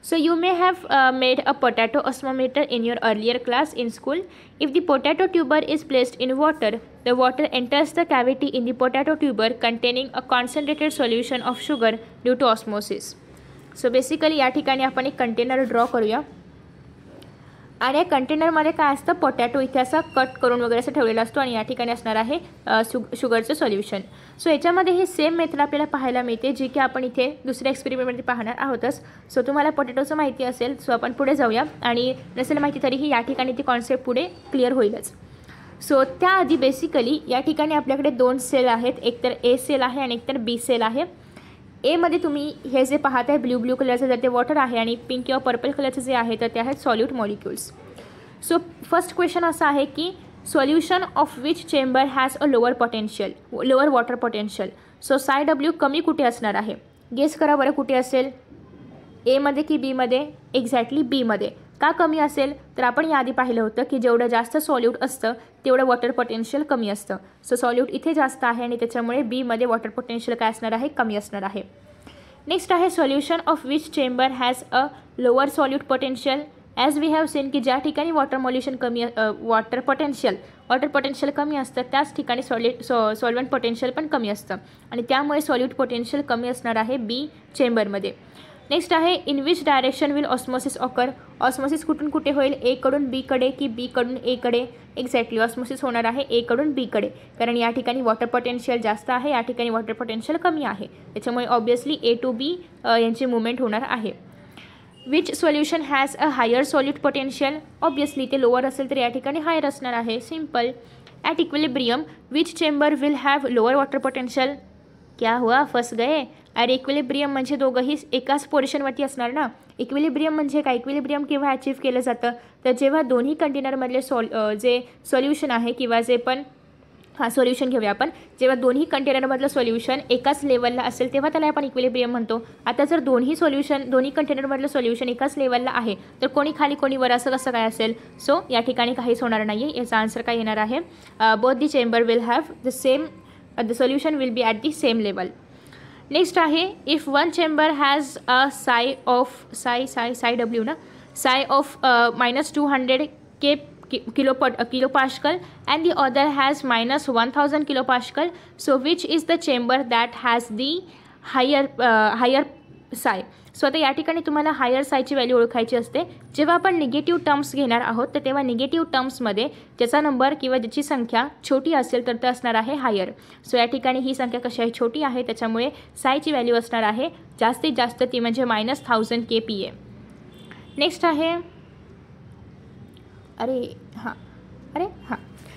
So you may have made a potato osmometer in your earlier class in school. If the potato tuber is placed in water, the water enters the cavity in the potato tuber containing a concentrated solution of sugar due to osmosis. So basically या ठिकाणी आपण एक container draw करूया आणि या कंटेनरमध्ये काय असतं? पोटॅटो इथे असा कट करून वगैरे असं ठेवलेला असतो आणि या ठिकाणी असणार आहे शुगरचं सोल्युशन. सो याच्यामध्ये हे सेम मेथड आपल्याला पाहायला मिळते जी की आपण इथे दुसऱ्या एक्सपेरिमेंटमध्ये पाहणार आहोतच. सो तुम्हाला पोटॅटोचं माहिती असेल, सो आपण पुढे जाऊया आणि नसेल माहिती तरीही या ठिकाणी ती कॉन्सेप्ट पुढे क्लिअर होईलच. सो त्याआधी बेसिकली या ठिकाणी आपल्याकडे दोन सेल आहेत, एकतर ए सेल आहे आणि एकतर बी सेल आहे. एमध्ये तुम्ही हे जे पाहत आहे ब्ल्यू कलरचं जर ते वॉटर आहे आणि पिंक किंवा पर्पल कलरचं जे आहे तर ते आहेत solute molecules. So first question असा आहे की solution of which chamber has a lower water potential. So साय डब्ल्यू कमी कुठे असणार आहे? गेस करा बरं कुठे असेल? एमध्ये की बीमध्ये? एक्झॅक्टली बीमध्ये. का कमी असेल? तर आपण याआधी पाहिलं होतं की जेवढं जास्त सॉल्यूट असतं तेवढं वॉटर पोटेन्शियल कमी असतं. सो सॉल्यूट इथे जास्त आहे आणि त्याच्यामुळे बीमध्ये वॉटर पोटेन्शियल काय असणार आहे? कमी असणार आहे. नेक्स्ट आहे solution of which chamber has a lower solute potential. As we have seen की ज्या ठिकाणी वॉटर पोटेन्शियल कमी असतं त्याच ठिकाणी सॉल्वंट पोटेन्शियल पण कमी असतं आणि त्यामुळे सॉल्यूट पोटेन्शियल कमी असणार आहे बी चेंबरमध्ये. नेक्स्ट आहे in which direction will osmosis occur. Osmosis कुठून कुठे होईल? ए कडून बी कडे की बी कडून ए कडे? एक्झॅक्टली ऑस्मोसिस होणार आहे ए कडून बी कडे, कारण या ठिकाणी वॉटर पोटेन्शियल जास्त आहे, या ठिकाणी वॉटर पोटेन्शियल कमी आहे, त्याच्यामुळे ऑब्वियसली ए टू बी यांची मुवमेंट होणार आहे. Which solution has a higher solute potential. Obviously ते लोअर असेल तर या ठिकाणी हायर असणार आहे, simple. At equilibrium which chamber will have lower water potential. क्या हुआ? फस गए. अरे इक्विलिब्रियम म्हणजे दोघंही एकाच पोर्शनवरती असणार ना. इक्विलिब्रियम म्हणजे काय? इक्विलिब्रियम केव्हा अचीव्ह केलं जातं? तर जेव्हा दोन्ही कंटेनरमधले जे सोल्युशन आहे किंवा जे पण सोल्युशन घेऊया आपण, जेव्हा दोन्ही कंटेनरमधलं सोल्युशन एकाच लेवलला असेल तेव्हा त्याला आपण इक्विलिब्रियम म्हणतो. आता जर दोन्ही कंटेनरमधलं सोल्युशन एकाच लेवलला आहे तर कोणी खाली कोणी वर असं कसं काय असेल? सो या ठिकाणी काहीच होणार नाही आहे. याचा आन्सर काय येणार आहे? Both the chamber will have the same, the solution will be at the same level. Next आहे if one chamber has a psi of psi W ना psi of -200 kilopascal and the other has -1000 kilopascal, so which is the chamber that has the higher psi. So आता या ठिकाणी तुम्हाला higher सायची value ओळखायची असते. जेव्हा आपण निगेटिव्ह टर्म्स घेणार आहोत तर तेव्हा निगेटिव्ह टर्म्समध्ये ज्याचा नंबर किंवा ज्याची संख्या छोटी असेल तर ते असणार आहे हायर. सो या ठिकाणी ही संख्या कशी आहे, छोटी आहे, त्याच्यामुळे सायची व्हॅल्यू असणार आहे जास्तीत जास्त ती म्हणजे -1000 kPa. नेक्स्ट आहे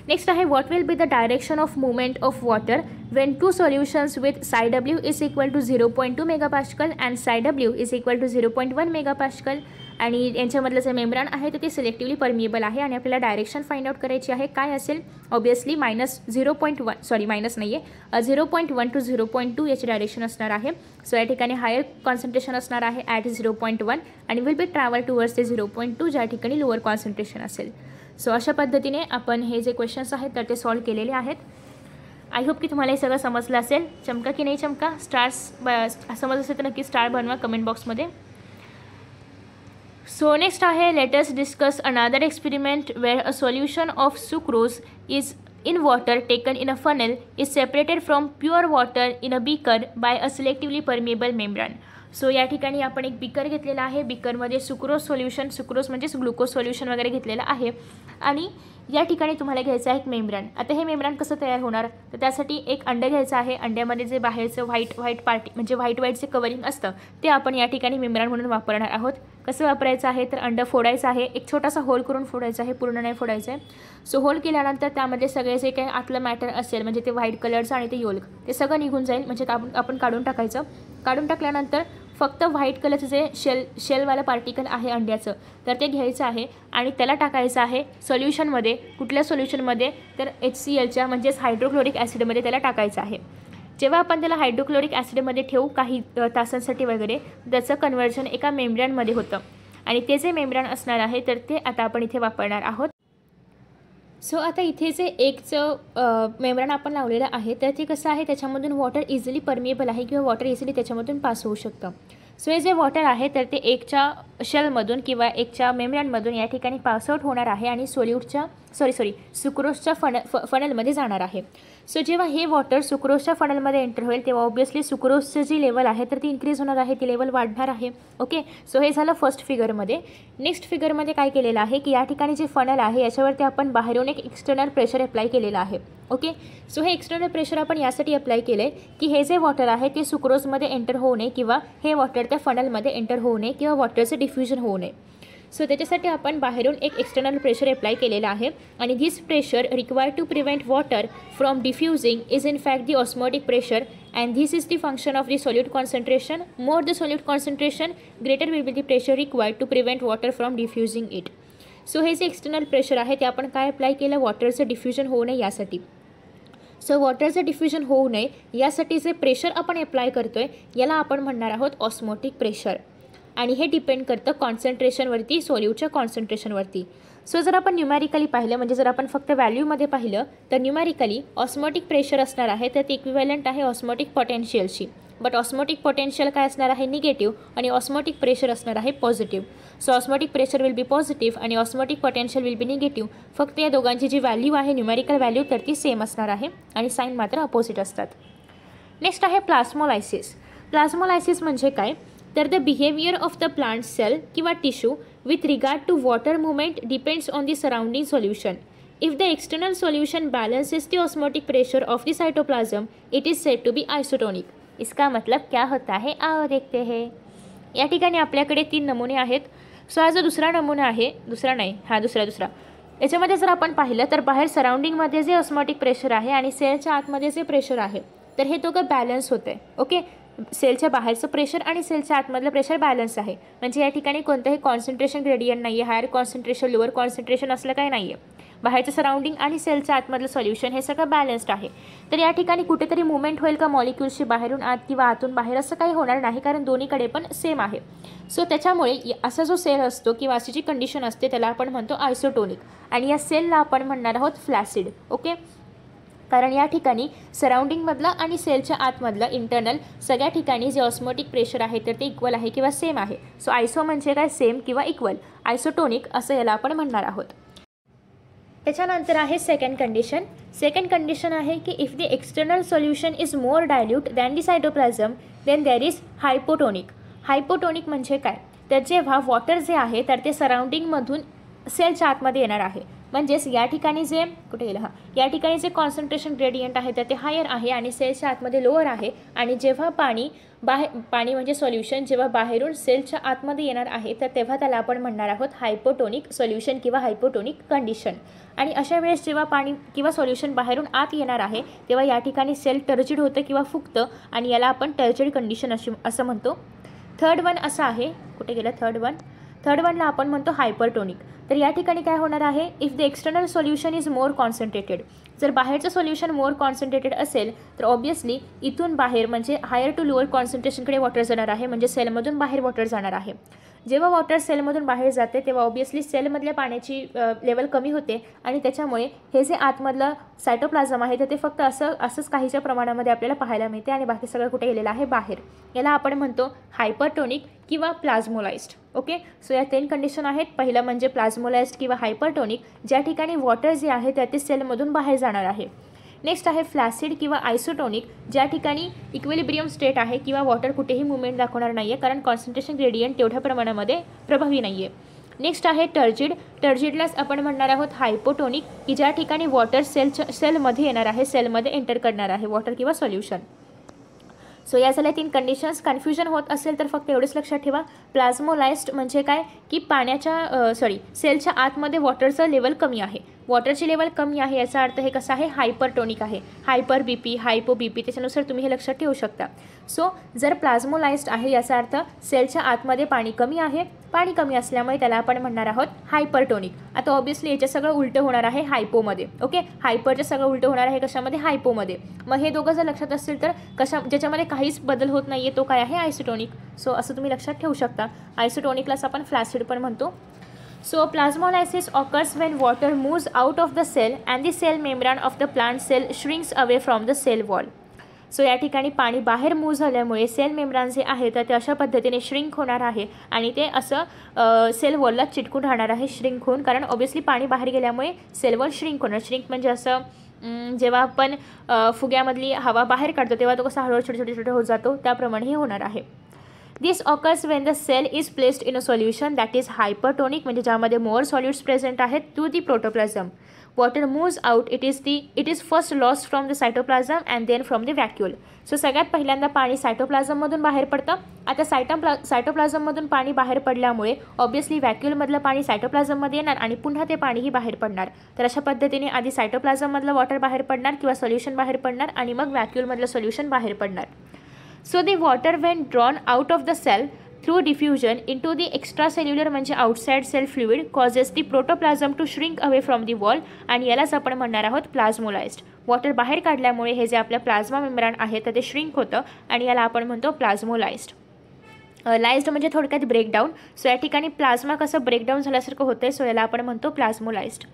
नेक्स्ट आहे what will be the direction of movement of water when two solutions with psi W is equal to 0.2 megapascal and psi W is equal to 0.1 megapascal. आणि यांच्यामधलं जे मेम्ब्रान आहे तर ते सिलेक्टिव्हली परमिएबल आहे आणि आपल्याला डायरेक्शन फाइंड आउट करायची आहे. काय असेल, ऑब्वियसली -0.1 टू 0.2 याची डायरेक्शन असणार आहे. सो या ठिकाणी हायर कॉन्सन्ट्रेशन असणार आहे ॲट 0.1 आणि विल बी ट्रॅव्हल टुवर्ड्स ते 0.2 ज्या ठिकाणी लोअर कॉन्सन्ट्रेशन असेल. सो अशा पद्धतीने आपण हे जे क्वेश्चन्स आहेत तर ते सॉल्व केलेले आहेत. आय होप की तुम्हाला हे सगळं समजलं असेल. चमका की नाही चमका, स्टार्स समजलं असेल तर नक्की स्टार बनवा कमेंट बॉक्समध्ये. सो नेक्स्ट आहे let us discuss another experiment where a solution of sucrose is in water taken in a funnel is separated from pure water in a beaker by a selectively permeable membrane. So या ठिकाणी आपण एक beaker घेतलेला आहे. बीकरमध्ये sucrose solution, sucrose म्हणजेच glucose solution वगैरे घेतलेलं आहे आणि या ठिकाणी तुम्हाला घ्यायचं आहे एक मेम्ब्रान. आता हे मेम्ब्रान कसं तयार होणार, तर त्यासाठी एक अंडं घ्यायचं आहे. अंड्यामध्ये जे बाहेरचं व्हाईट पार्टी म्हणजे व्हाईटचे कवरिंग असतं ते आपण या ठिकाणी मेम्ब्रान म्हणून वापरणार आहोत. कसं वापरायचं आहे तर अंडं फोडायचं आहे, एक छोटासा होल करून फोडायचा आहे, पूर्ण नाही फोडायचं आहे. सो होल केल्यानंतर त्यामध्ये सगळे जे काही आतलं मॅटर असेल म्हणजे ते व्हाईट कलरचं आणि ते योल्क ते सगळं निघून जाईल. म्हणजे आपण काढून टाकायचं. काढून टाकल्यानंतर फक्त व्हाईट कलरचं जे शेलवालं पार्टिकल आहे अंड्याचं तर ते घ्यायचं आहे आणि त्याला टाकायचं आहे सोल्युशनमध्ये. कुठल्या सोल्युशनमध्ये तर HClच्या म्हणजेच हायड्रोक्लोरिक ॲसिडमध्ये त्याला टाकायचं आहे. जेव्हा आपण त्याला हायड्रोक्लोरिक ॲसिडमध्ये ठेवू काही तासांसाठी वगैरे त्याचं कन्व्हर्जन एका मेम्ब्रानमध्ये होतं आणि ते जे मेम्ब्रान असणार आहे तर ते आता आपण इथे वापरणार आहोत. सो आता इथे जे एकचं मेम्ब्रान आपण लावलेलं आहे तर ते कसं आहे, त्याच्यामधून वॉटर इझिली परमिएबल आहे किंवा वॉटर इझिली त्याच्यामधून पास होऊ शकतं. सो हे जे वॉटर आहे तर ते एकच्या शेलमधून किंवा एकच्या मेम्ब्रानमधून या ठिकाणी पासआउट होणार आहे आणि सुक्रोजच्या फनलमध्ये जाणार आहे. सो जेव्हा हे वॉटर सुक्रोजच्या फनलमध्ये एंटर होईल तेव्हा ऑब्वियसली सुक्रोजची जी लेवल आहे तर ती इन्क्रीज होणार आहे, ती लेवल वाढणार आहे. ओके, सो हे झालं फर्स्ट फिगरमध्ये. नेक्स्ट फिगरमध्ये काय केलेलं आहे की या ठिकाणी जे फनल आहे याच्यावरती आपण बाहेरून एक एक्सटर्नल प्रेशर अप्लाय केलेलं आहे. ओके, सो हे एक्सटर्नल प्रेशर आपण यासाठी अप्लाय केलं आहे की हे जे वॉटर आहे ते सुक्रोजमध्ये एंटर होऊ नये किंवा हे वॉटर त्या फनलमध्ये एंटर होऊ नये किंवा वॉटरचं डिफ्युजन होऊ नये. सो त्याच्यासाठी आपण बाहेरून एक एक्सटर्नल प्रेशर अप्लाय केलेलं आहे आणि this pressure required to prevent water from diffusing is in fact the osmotic pressure and this is the function of the solute concentration. More the solute concentration greater will be the pressure required to prevent water from diffusing it. So हे जे external pressure आहे ते आपण काय apply केलं, वॉटरचं diffusion होऊ नये यासाठी. सो वॉटरचं डिफ्युजन होऊ नये यासाठी जे प्रेशर आपण अप्लाय करतो आहे याला आपण म्हणणार आहोत ऑस्मोटिक प्रेशर आणि हे डिपेंड करतं कॉन्सन्ट्रेशनवरती, सॉल्यूटच्या कॉन्सन्ट्रेशनवरती. सो जर आपण न्यूमॅरिकली पाहिलं म्हणजे जर आपण फक्त व्हॅल्यूमध्ये पाहिलं तर न्यूमॅरिकली ऑस्मोटिक प्रेशर असणार आहे तर ते इक्विव्हॅलंट आहे ऑस्मोटिक पोटेन्शियलशी. बट ऑस्मोटिक पोटेन्शियल काय असणार आहे, निगेटिव्ह, आणि ऑस्मोटिक प्रेशर असणार आहे positive. So osmotic pressure will be positive आणि osmotic potential will be negative. फक्त या दोघांची जी व्हॅल्यू आहे न्यूमॅरिकल व्हॅल्यू तर ती सेम असणार आहे आणि साईन मात्र अपोजिट असतात. नेक्स्ट आहे प्लाझ्मोलायसिस. प्लाझ्मोलायसिस म्हणजे काय तर the behaviour of the plant cell किंवा tissue with regard to water movement depends on the surrounding solution. If the external solution balances the osmotic pressure of the cytoplasm, it is said to be isotonic. इसका मतलब क्या होता है आओ देखते हैं. या ठिकाणी आपल्याकडे 3 नमुने आहेत. सो हा जो दुसरा नमुना आहे, दुसरा याच्यामध्ये जर आपण पाहिलं तर बाहेर सराउंडिंगमध्ये जे ऑस्मोटिक प्रेशर आहे आणि सेलच्या आतमध्ये जे प्रेशर आहे तर हे दोघं बॅलन्स होतं आहे. ओके, सेलच्या बाहेरचं प्रेशर आणि सेलच्या आतमधलं प्रेशर बॅलन्स आहे. म्हणजे या ठिकाणी कोणतंही कॉन्सन्ट्रेशन ग्रेडियंट नाही आहे, हायर कॉन्सन्ट्रेशन लोअर कॉन्सन्ट्रेशन असलं काही नाही आहे. बाहेरचं सराउंडिंग आणि सेलच्या आतमधलं सॉल्युशन हे सगळं बॅलन्स्ड आहे. तर या ठिकाणी कुठेतरी मुवमेंट होईल का मॉलिक्युल्सची बाहेरून आत किंवा आतून बाहेर असं काही होणार नाही, कारण दोन्हीकडे पण सेम आहे. सो त्याच्यामुळे असा जो सेल असतो किंवा अशी जी कंडिशन असते त्याला आपण म्हणतो आयसोटोनिक आणि या सेलला आपण म्हणणार आहोत फ्लॅसिड. ओके, कारण या ठिकाणी सराउंडिंगमधलं आणि सेलच्या आतमधलं इंटरनल सगळ्या ठिकाणी जे ऑस्मोटिक प्रेशर आहे तर ते इक्वल आहे किंवा सेम आहे. सो आयसो म्हणजे काय, सेम किंवा इक्वल, आयसोटोनिक असं याला आपण म्हणणार आहोत. त्याच्यानंतर आहे सेकंड कंडिशन. सेकंड कंडिशन आहे की if the external solution is more dilute than the cytoplasm then there is hypotonic. Hypotonic म्हणजे काय, तर जेव्हा वॉटर जे आहे तर ते सराउंडिंगमधून सेलच्या आतमध्ये येणार आहे. म्हणजेच या ठिकाणी जे कुठे गेलं या ठिकाणी जे कॉन्सन्ट्रेशन ग्रेडियंट आहे तर ते हायर आहे आणि सेलच्या आतमध्ये लोअर आहे. आणि जेव्हा पाणी म्हणजे सोल्युशन जेव्हा बाहेरून सेलच्या आतमध्ये येणार आहे तर तेव्हा त्याला आपण म्हणणार आहोत हायपोटोनिक सोल्युशन किंवा हायपोटोनिक कंडिशन. आणि अशा वेळेस जेव्हा पाणी किंवा सोल्युशन बाहेरून आत येणार आहे तेव्हा या ठिकाणी सेल टर्चिड होतं किंवा फुगतं आणि याला आपण टर्चिड कंडिशन असं म्हणतो. थर्ड वन असं आहे, कुठे गेलं थर्ड वनला आपण म्हणतो हायपरटोनिक. तर या ठिकाणी काय होणार आहे, if the external solution is more concentrated. जर बाहेरचं सोल्युशन मोर कॉन्सन्ट्रेटेड असेल तर ऑब्वियसली इथून बाहेर म्हणजे हायर टू लोअर कॉन्सन्ट्रेशनकडे वॉटर जाणार आहे, म्हणजे सेलमधून बाहेर वॉटर जाणार आहे. जेव्हा वॉटर सेलमधून बाहेर जाते तेव्हा ऑब्वियसली सेलमधल्या पाण्याची लेवल कमी होते आणि त्याच्यामुळे हे जे आतमधलं सायटोप्लाझम आहे तर ते फक्त असंच काहीच्या प्रमाणामध्ये आपल्याला पाहायला मिळते आणि बाकी सगळं कुठे गेलेलं आहे, बाहेर. याला आपण म्हणतो हायपरटोनिक किंवा प्लाझ्मोलाइज्ड. ओके, सो या 3 कंडिशन आहेत. पहिलं म्हणजे प्लाझ्मोलाइज्ड किंवा हायपरटोनिक, ज्या ठिकाणी वॉटर जे आहे तर ते सेलमधून बाहेर जाणार आहे. नेक्स्ट आहे फ्लॅसिड किंवा आयसोटोनिक, ज्या ठिकाणी इक्विलिब्रियम स्टेट आहे किंवा वॉटर कुठेही मुवमेंट दाखवणार नाही आहे कारण कॉन्सन्ट्रेशन ग्रेडियंट तेवढ्या प्रमाणामध्ये प्रभावी नाही आहे. नेक्स्ट आहे टर्जिड. टर्जिडलाच आपण म्हणणार आहोत हायपोटोनिक, की ज्या ठिकाणी वॉटर सेलमध्ये येणार आहे, सेलमध्ये एंटर करणार आहे वॉटर किंवा सोल्युशन. सो या झाल्या 3 कंडिशन्स. कन्फ्युजन होत असेल तर फक्त एवढंच लक्षात ठेवा, प्लाझ्मोलाइज्ड म्हणजे काय की सेलच्या आतमध्ये वॉटरचं लेवल कमी आहे. वॉटरची लेवल कमी आहे याचा अर्थ हे कसं आहे, हायपरटोनिक आहे. हायपर BP, हायपो BP त्याच्यानुसार तुम्ही हे लक्षात ठेवू शकता. सो जर प्लाझ्मोलाइज्ड आहे याचा अर्थ सेलच्या आतमध्ये पाणी कमी आहे. पाणी कमी असल्यामुळे त्याला आपण म्हणणार आहोत हायपरटोनिक. आता ऑब्वियसली याचं सगळं उलटं होणार आहे हायपोमध्ये. ओके, हायपरचं सगळं उलटं होणार आहे कशामध्ये, हायपोमध्ये. मग हे दोघं जर लक्षात असतील तर ज्याच्यामध्ये काहीच बदल होत नाही आहे तो काय आहे, आयसोटोनिक. सो असं तुम्ही लक्षात ठेवू शकता. आयसोटोनिकलाच आपण फ्लॅसिड पण म्हणतो. So plasmolysis occurs when water moves out of the cell and the cell membrane of the plant cell shrinks away from the cell wall. So या ठिकाणी पाणी बाहेर मूव्ह झाल्यामुळे सेल मेम्ब्रान जे आहे तर ते अशा पद्धतीने श्रिंक होणार आहे आणि ते असं सेल वॉलला चिटकून राहणार आहे श्रिंक होऊन, कारण ऑब्वियसली पाणी बाहेर गेल्यामुळे सेल वॉल श्रिंक होणार. श्रिंक म्हणजे असं जेव्हा आपण फुग्यामधली हवा बाहेर काढतो तेव्हा तो कसा हळूहळू छोटे होत जातो त्याप्रमाणे हे होणार आहे. This occurs when the cell is placed in a solution that is hypertonic, म्हणजे ज्यामध्ये more solids present आहेत to the protoplasm. Water moves out, it is first lost from the cytoplasm and then from the vacuole. So सगळ्यात पहिल्यांदा पाणी सायटोप्लाझममधून बाहेर पडतं. आता सायटोप्लाझममधून पाणी बाहेर पडल्यामुळे ऑब्वियसली व्हॅक्यूलमधलं पाणी सायटोप्लाझममध्ये येणार आणि पुन्हा ते पाणीही बाहेर पडणार. तर अशा पद्धतीने आधी सायटोप्लाझममधलं वॉटर बाहेर पडणार किंवा सोल्युशन बाहेर पडणार आणि मग व्हॅक्यूलमधलं सोल्युशन बाहेर पडणार. So the water when drawn out of the cell through diffusion into the extracellular म्हणजे outside cell fluid causes the protoplasm to shrink away from the wall आणि यालाच आपण म्हणणार आहोत प्लाझ्मोलाइज्ड. वॉटर बाहेर काढल्यामुळे हे जे आपलं प्लाझ्मा मेम्ब्रान आहे तर ते श्रिंक होतं आणि याला आपण म्हणतो प्लाझ्मोलाइज्ड. लाइज्ड म्हणजे थोडक्यात ब्रेकडाऊन. सो या ठिकाणी प्लाझ्मा कसं ब्रेकडाऊन झाल्यासारखं होतं, सो याला आपण म्हणतो प्लाझ्मोलाइज्ड.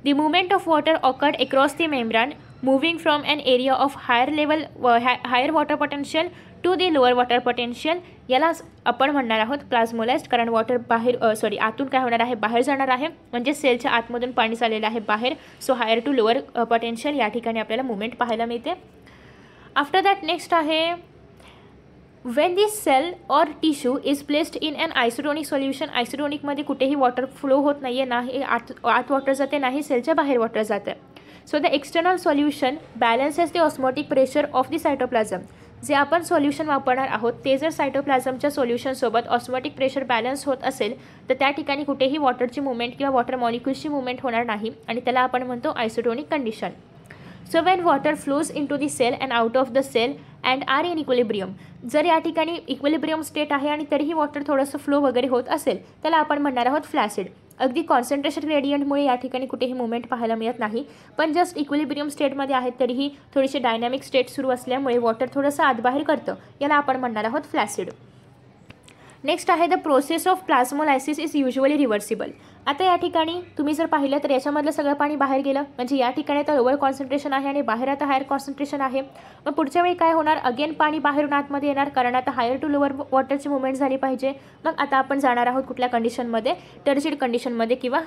The movement of water occurred across the membrane, moving from an area of higher water potential to the lower water potential. यालाच आपण म्हणणार आहोत प्लाझ्मोलाइज्ड, कारण वॉटर आतून काय होणार आहे, बाहेर जाणार आहे, म्हणजे सेलच्या आतमधून पाणी चाललेलं आहे बाहेर. So higher to lower potential या ठिकाणी आपल्याला मुवमेंट पाहायला मिळते. आफ्टर दॅट नेक्स्ट आहे when the cell or tissue is placed in an isotonic solution. आयसोटोनिकमध्ये कुठेही वॉटर फ्लो होत नाही आहे, नाही आत वॉटर जाते नाही सेलच्या बाहेर वॉटर जाते. So the external solution balances the osmotic pressure of the cytoplasm. जे आपण सोल्युशन वापरणार आहोत ते जर सायटोप्लाझमच्या सोल्युशनसोबत ऑस्मोटिक प्रेशर बॅलन्स होत असेल तर त्या ठिकाणी कुठेही वॉटरची मुवमेंट किंवा वॉटर मॉलिक्युल्सची मुवमेंट होणार नाही आणि त्याला आपण म्हणतो isotonic condition. So when water flows into the cell and out of the cell and are in equilibrium. जर या ठिकाणी इक्विलिब्रियम स्टेट आहे आणि तरीही वॉटर थोडंसं फ्लो वगैरे होत असेल त्याला आपण म्हणणार आहोत फ्लॅसिड. अगदी कॉन्सन्ट्रेशन ग्रेडियंटमुळे या ठिकाणी कुठेही मुवमेंट पाहायला मिळत नाही, पण जस्ट इक्विलिब्रियम स्टेटमध्ये आहेत तरीही थोडीशी डायनॅमिक स्टेट सुरू असल्यामुळे वॉटर थोडंसं आतबाहेर करतं, याला आपण म्हणणार आहोत फ्लॅसिड. नेक्स्ट आहे the process of plasmolysis is usually reversible. आता या ठिकाणी तुम्ही जर पाहिलं तर याच्यामधलं सगळं पाणी बाहेर गेलं, म्हणजे या ठिकाणी आता लोअर कॉन्सन्ट्रेशन आहे आणि बाहेर आता हायर कॉन्सन्ट्रेशन आहे. मग पुढच्या वेळी काय होणार, अगेन पाणी बाहेरून आतमध्ये येणार, कारण आता हायर टू लोअर वॉटरची मुवमेंट झाली पाहिजे. मग आता आपण जाणार आहोत कुठल्या कंडिशनमध्ये, टर्जिड कंडिशनमध्ये किंवा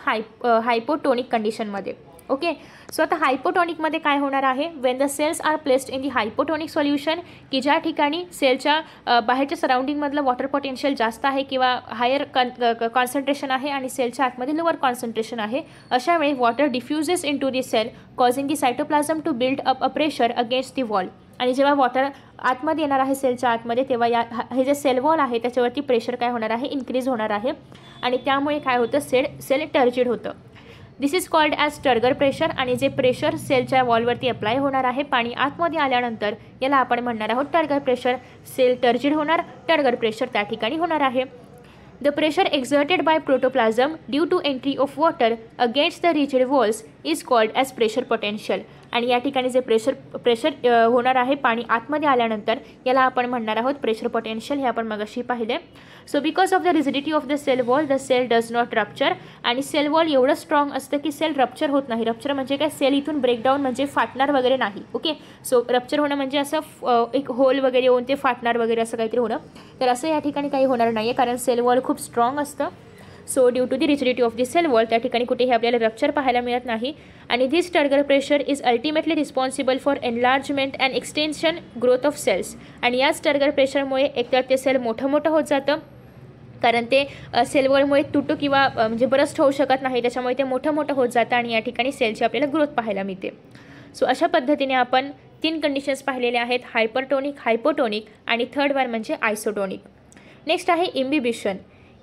हायपोटोनिक कंडिशनमध्ये. ओके, सो आता हायपोटोनिकमध्ये काय होणार आहे, when the cells are placed in the hypotonic solution, की ज्या ठिकाणी सेलच्या बाहेरच्या सराउंडिंगमधलं वॉटर पोटेन्शियल जास्त आहे किंवा हायर कॉन्सन्ट्रेशन आहे आणि सेलच्या आतमध्ये लोअर कॉन्सन्ट्रेशन आहे, अशा वेळी water diffuses into the cell causing the cytoplasm to build up a pressure against the wall. आणि जेव्हा वॉटर आतमध्ये येणार आहे सेलच्या आतमध्ये, तेव्हा हे जे सेल वॉल आहे त्याच्यावरती प्रेशर काय होणार आहे, इन्क्रीज होणार आहे आणि त्यामुळे काय होतं, सेल टर्जिड होतं. This is called as turgor pressure. आणि जे प्रेशर सेलच्या वॉलवरती अप्लाय होणार आहे पाणी आतमध्ये आल्यानंतर, याला आपण म्हणणार आहोत टर्गर प्रेशर. सेल टर्जिड होणार, टर्गर प्रेशर त्या ठिकाणी होणार आहे. The pressure exerted by protoplasm due to entry of water against the rigid walls is called as pressure potential. आणि या ठिकाणी जे प्रेशर होणार आहे पाणी आतमध्ये आल्यानंतर, याला आपण म्हणणार आहोत प्रेशर पोटेन्शियल. हे आपण मगाशी पाहिले. So because of the rigidity of the cell wall the cell does not rupture. आणि सेल वॉल एवढं स्ट्रॉंग असतं की सेल रप्चर होत नाही. रप्चर म्हणजे काय, सेल इथून ब्रेकडाऊन म्हणजे फाटणार वगैरे नाही. ओके, सो रप्चर होणं म्हणजे असं एक होल वगैरे येऊन ते फाटणार वगैरे असं काहीतरी होणं, तर असं या ठिकाणी काही होणार नाही आहे, कारण सेल वॉल खूप स्ट्रॉंग असतं. So due to the rigidity of the cell wall त्या ठिकाणी कुठेही आपल्याला रप्चर पाहायला मिळत नाही. आणि this turgor pressure is ultimately responsible for enlargement and extension growth of cells. आणि याच टर्गर प्रेशरमुळे एकतर ते सेल मोठं होत जातं, कारण ते सेल वॉलमुळे तुटू किंवा म्हणजे बरस्ट होऊ शकत नाही, त्याच्यामुळे ते मोठं होत जातं आणि या ठिकाणी सेलची आपल्याला ग्रोथ पाहायला मिळते. सो अशा पद्धतीने आपण 3 कंडिशन्स पाहिलेले आहेत, हायपरटोनिक, हायपोटोनिक आणि थर्ड वन म्हणजे आयसोटोनिक. नेक्स्ट आहे imbibition.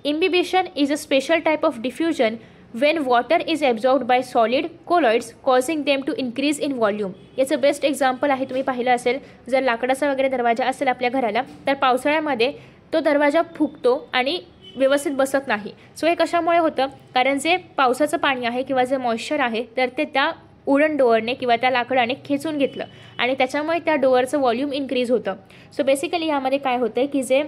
Imbibition is a special type of diffusion when water is absorbed by solid colloids causing them to increase in volume. याचं बेस्ट एक्झाम्पल आहे, तुम्ही पाहिलं असेल, जर लाकडाचा वगैरे दरवाजा असेल आपल्या घराला, तर पावसाळ्यामध्ये तो दरवाजा फुगतो आणि व्यवस्थित बसत नाही. सो हे कशामुळे होतं, कारण जे पावसाचं पाणी आहे किंवा जे मॉइश्चर आहे तर ते त्या वुडन डोअरने किंवा त्या लाकडाने खेचून घेतलं आणि त्याच्यामुळे त्या डोअरचं व्हॉल्यूम इन्क्रीज होतं. सो बेसिकली यामध्ये काय होतं आहे की जे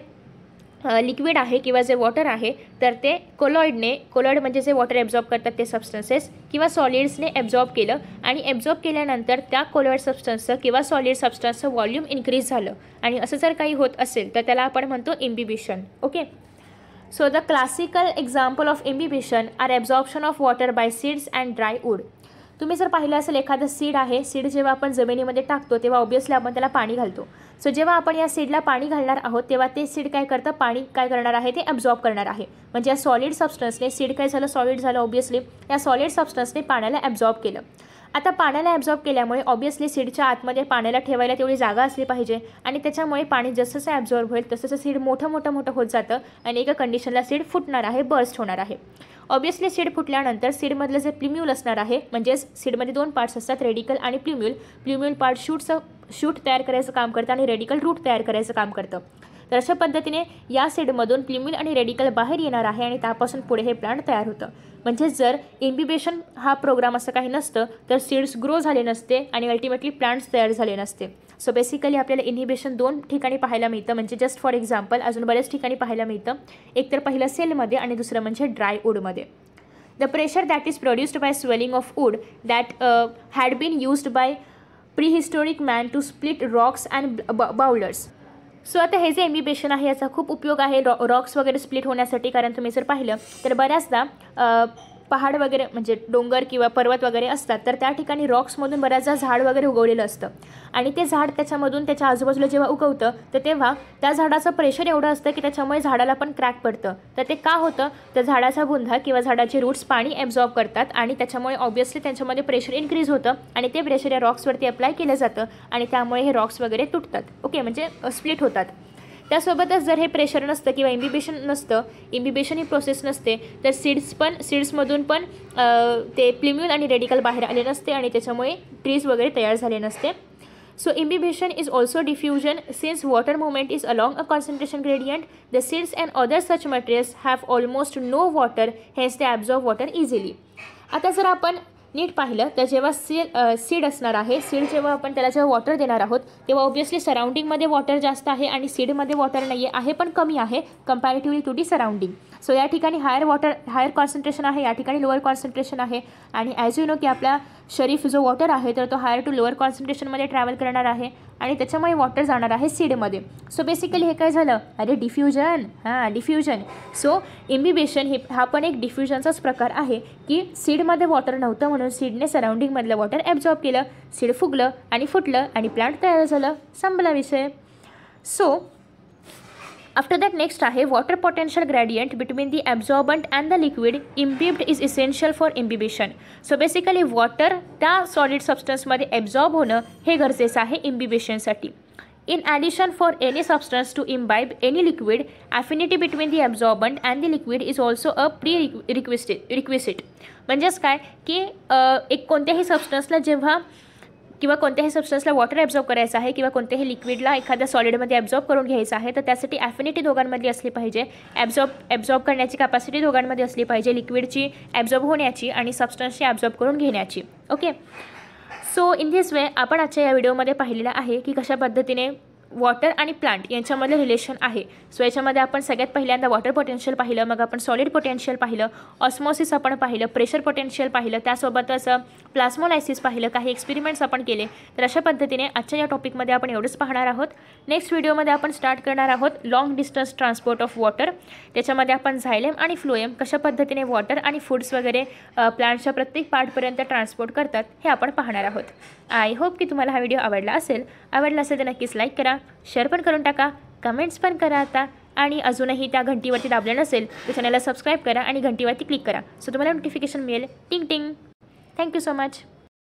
लिक्विड आहे किंवा जे वॉटर आहे तर ते कोलॉइड म्हणजे जे वॉटर ॲब्झॉर्ब करतात ते सबस्टन्सेस किंवा सॉलिड्सने ॲब्झॉर्ब केलं आणि ॲब्झॉर्ब केल्यानंतर त्या कोलॉइड सबस्टन्सचं किंवा सॉलिड सबस्टन्सचं व्हॉल्यूम इन्क्रीज झालं आणि असं जर काही होत असेल तर त्याला आपण म्हणतो imbibition. Okay, so the classical example of imbibition are absorption of water by seeds and dry wood. तुम्ही जर पाहिलं असेल, एखादं सीड आहे, सीड जेव्हा आपण जमिनीमध्ये टाकतो तेव्हा ऑब्वियसली आपण त्याला पाणी घालतो. सो जेव्हा आपण या सीडला पाणी घालणार आहोत तेव्हा ते सीड काय करतं, पाणी काय करणार आहे, ते ॲब्झॉर्ब करणार आहे. म्हणजे या सॉलिड सबस्टन्सने, सीड काय झालं, सॉलिड झालं ऑब्वियसली, या सॉलिड सबस्टन्सने पाण्याला ॲब्झॉर्ब केलं. आता पाण्याला ॲब्झॉर्ब केल्यामुळे ऑब्वियसली सीडच्या आतमध्ये पाण्याला ठेवायला तेवढी जागा असली पाहिजे आणि त्याच्यामुळे पाणी जसं ॲब्झॉर्ब होईल तसं सीड मोठं होत जातं आणि एका कंडिशनला सीड फुटणार आहे, बर्स्ट होणार आहे. ऑब्वियसली सीड फुटल्यानंतर सीडमधलं जे प्ल्युम्यूल असणार आहे, म्हणजेच सीडमध्ये 2 पार्ट्स असतात, रेडिकल आणि प्ल्युम्यूल पार्ट शूट तयार करायचं काम करतं आणि रेडिकल रूट तयार करायचं काम करतं. तर अशा पद्धतीने या सीडमधून प्ल्युम्यूल आणि रेडिकल बाहेर येणार आहे आणि त्यापासून पुढे हे प्लांट तयार होतं. म्हणजे जर इम्बिबिशन हा प्रोग्राम असं काही नसतं तर सीड्स ग्रो झाले नसते आणि अल्टिमेटली प्लांट्स तयार झाले नसते. सो बेसिकली आपल्याला इन्हिबिशन 2 ठिकाणी पाहायला मिळतं, म्हणजे जस्ट फॉर एक्झाम्पल अजून बरेच ठिकाणी पाहायला मिळतं. एक तर पहिलं सेलमध्ये आणि दुसरं म्हणजे ड्राय वूडमध्ये. The pressure that is produced by swelling of wood that had been used by prehistoric man to split rocks and boulders. So आता हे जे इम्बिबिशन आहे याचा खूप उपयोग आहे रॉक्स वगैरे स्प्लिट होण्यासाठी, कारण तुम्ही जर पाहिलं तर बऱ्याचदा पहाड वगैरे म्हणजे डोंगर किंवा पर्वत वगैरे असतात तर त्या ठिकाणी रॉक्समधून बऱ्याचदा झाड वगैरे उगवलेलं असतं आणि ते झाड त्याच्यामधून त्याच्या आजूबाजूला जेव्हा उगवतं तर तेव्हा त्या झाडाचं प्रेशर एवढं असतं की त्याच्यामुळे झाडाला पण क्रॅक पडतं. तर ते का होतं, तर झाडाचा बुंधा किंवा झाडाचे रूट्स पाणी ॲब्झॉर्ब करतात आणि त्याच्यामुळे ऑब्वियसली त्यांच्यामध्ये प्रेशर इन्क्रीज होतं आणि ते प्रेशर या रॉक्सवरती अप्लाय केलं जातं आणि त्यामुळे हे रॉक्स वगैरे तुटतात. ओके, म्हणजे स्प्लिट होतात. त्यासोबतच जर हे प्रेशर नसतं किंवा इम्बिबिशन ही प्रोसेस नसते तर सीड्समधून पण ते प्ल्युम्यूल आणि रेडिकल बाहेर आले नसते आणि त्याच्यामुळे ट्रीज वगैरे तयार झाले नसते. So imbibition is also diffusion. Since water movement is along a concentration gradient, the seeds and other such materials have almost no water, hence they absorb water easily. आता जर आपण नीट पाहिलं तर जेव्हा सीड असणार आहे, सीड जेव्हा आपण त्याला जेव्हा वॉटर देणार आहोत तेव्हा ऑब्व्हियसली सराउंडिंगमध्ये वॉटर जास्त आहे आणि सीडमध्ये वॉटर नाही आहे पण कमी आहे comparatively to the surrounding. So या ठिकाणी हायर कॉन्सन्ट्रेशन आहे, या ठिकाणी लोअर कॉन्सन्ट्रेशन आहे. आणि ॲज यू नो की आपला शरीफ जो वॉटर आहे तर तो हायर टू लोअर कॉन्सन्ट्रेशनमध्ये ट्रॅव्हल करणार आहे आणि त्याच्यामुळे वॉटर जाणार आहे सीडमध्ये. सो बेसिकली हे काय झालं, अरे डिफ्युजन. डिफ्युजन. सो इम्बिबिशन हा पण एक डिफ्युजनचाच प्रकार आहे की सीडमध्ये वॉटर नव्हतं म्हणून सीडने सराउंडिंगमधलं वॉटर ॲब्झॉर्ब केलं, सीड फुगलं आणि फुटलं आणि प्लांट तयार झालं, संपला विषय. सो आफ्टर दॅट नेक्स्ट आहे water potential gradient between the absorbent and the liquid imbibed is essential for imbibition. So basically water त्या सॉलिड सबस्टन्समध्ये ॲब्झॉर्ब होणं हे गरजेचं आहे इम्बिबिशनसाठी. In addition, for any substance to imbibe any liquid, affinity between the absorbent and the liquid is also a prerequisite. म्हणजेच काय की एक कोणत्याही सबस्टन्सला जेव्हा किंवा कोणत्याही सबस्टन्सला वॉटर ॲब्झॉर्ब करायचं आहे किंवा कोणत्याही लिक्विडला एखाद्या सॉलिडमध्ये ॲब्झॉर्ब करून घ्यायचं आहे तर त्यासाठी ॲफिनिटी दोघांमध्ये असली पाहिजे. ॲब्झॉर्ब करण्याची कॅपॅसिटी दोघांमध्ये असली पाहिजे, लिक्विडची ॲब्झॉर्ब होण्याची आणि सबस्टन्सची ॲब्झॉर्ब करून घेण्याची. Okay. So in this way आपण आजच्या या व्हिडिओमध्ये पाहिलेलं आहे की कशा पद्धतीने वॉटर आणि प्लांट यांच्यामधलं रिलेशन आहे. सो याच्यामध्ये आपण सगळ्यात पहिल्यांदा वॉटर पोटेन्शियल पाहिलं, मग आपण सॉलिड पोटेन्शियल पाहिलं, ऑस्मोसिस आपण पाहिलं, प्रेशर पोटेन्शियल पाहिलं, त्यासोबतच प्लास्मोलायसिस पाहिलं, काही एक्सपेरिमेंट्स आपण केले. तर अशा पद्धतीने आजच्या या टॉपिकमध्ये आपण एवढंच पाहणार आहोत. नेक्स्ट व्हिडिओमध्ये आपण स्टार्ट करणार आहोत long distance transport of water. त्याच्यामध्ये आपण झायलेम आणि फ्लोएम कशा पद्धतीने वॉटर आणि फूड्स वगैरे प्लांटच्या प्रत्येक पार्टपर्यंत ट्रान्सपोर्ट करतात हे आपण पाहणार आहोत. आय होप की तुम्हाला हा व्हिडिओ आवडला असेल तर नक्कीच लाईक करा, शेअर पण करून टाका, कमेंट्स पण करा आता. आणि अजूनही त्या घंटीवरती दाबलं नसेल तर चॅनलला सबस्क्राईब करा आणि घंटीवरती क्लिक करा सो तुम्हाला नोटिफिकेशन मिळेल टिंग टिंग. Thank you so much.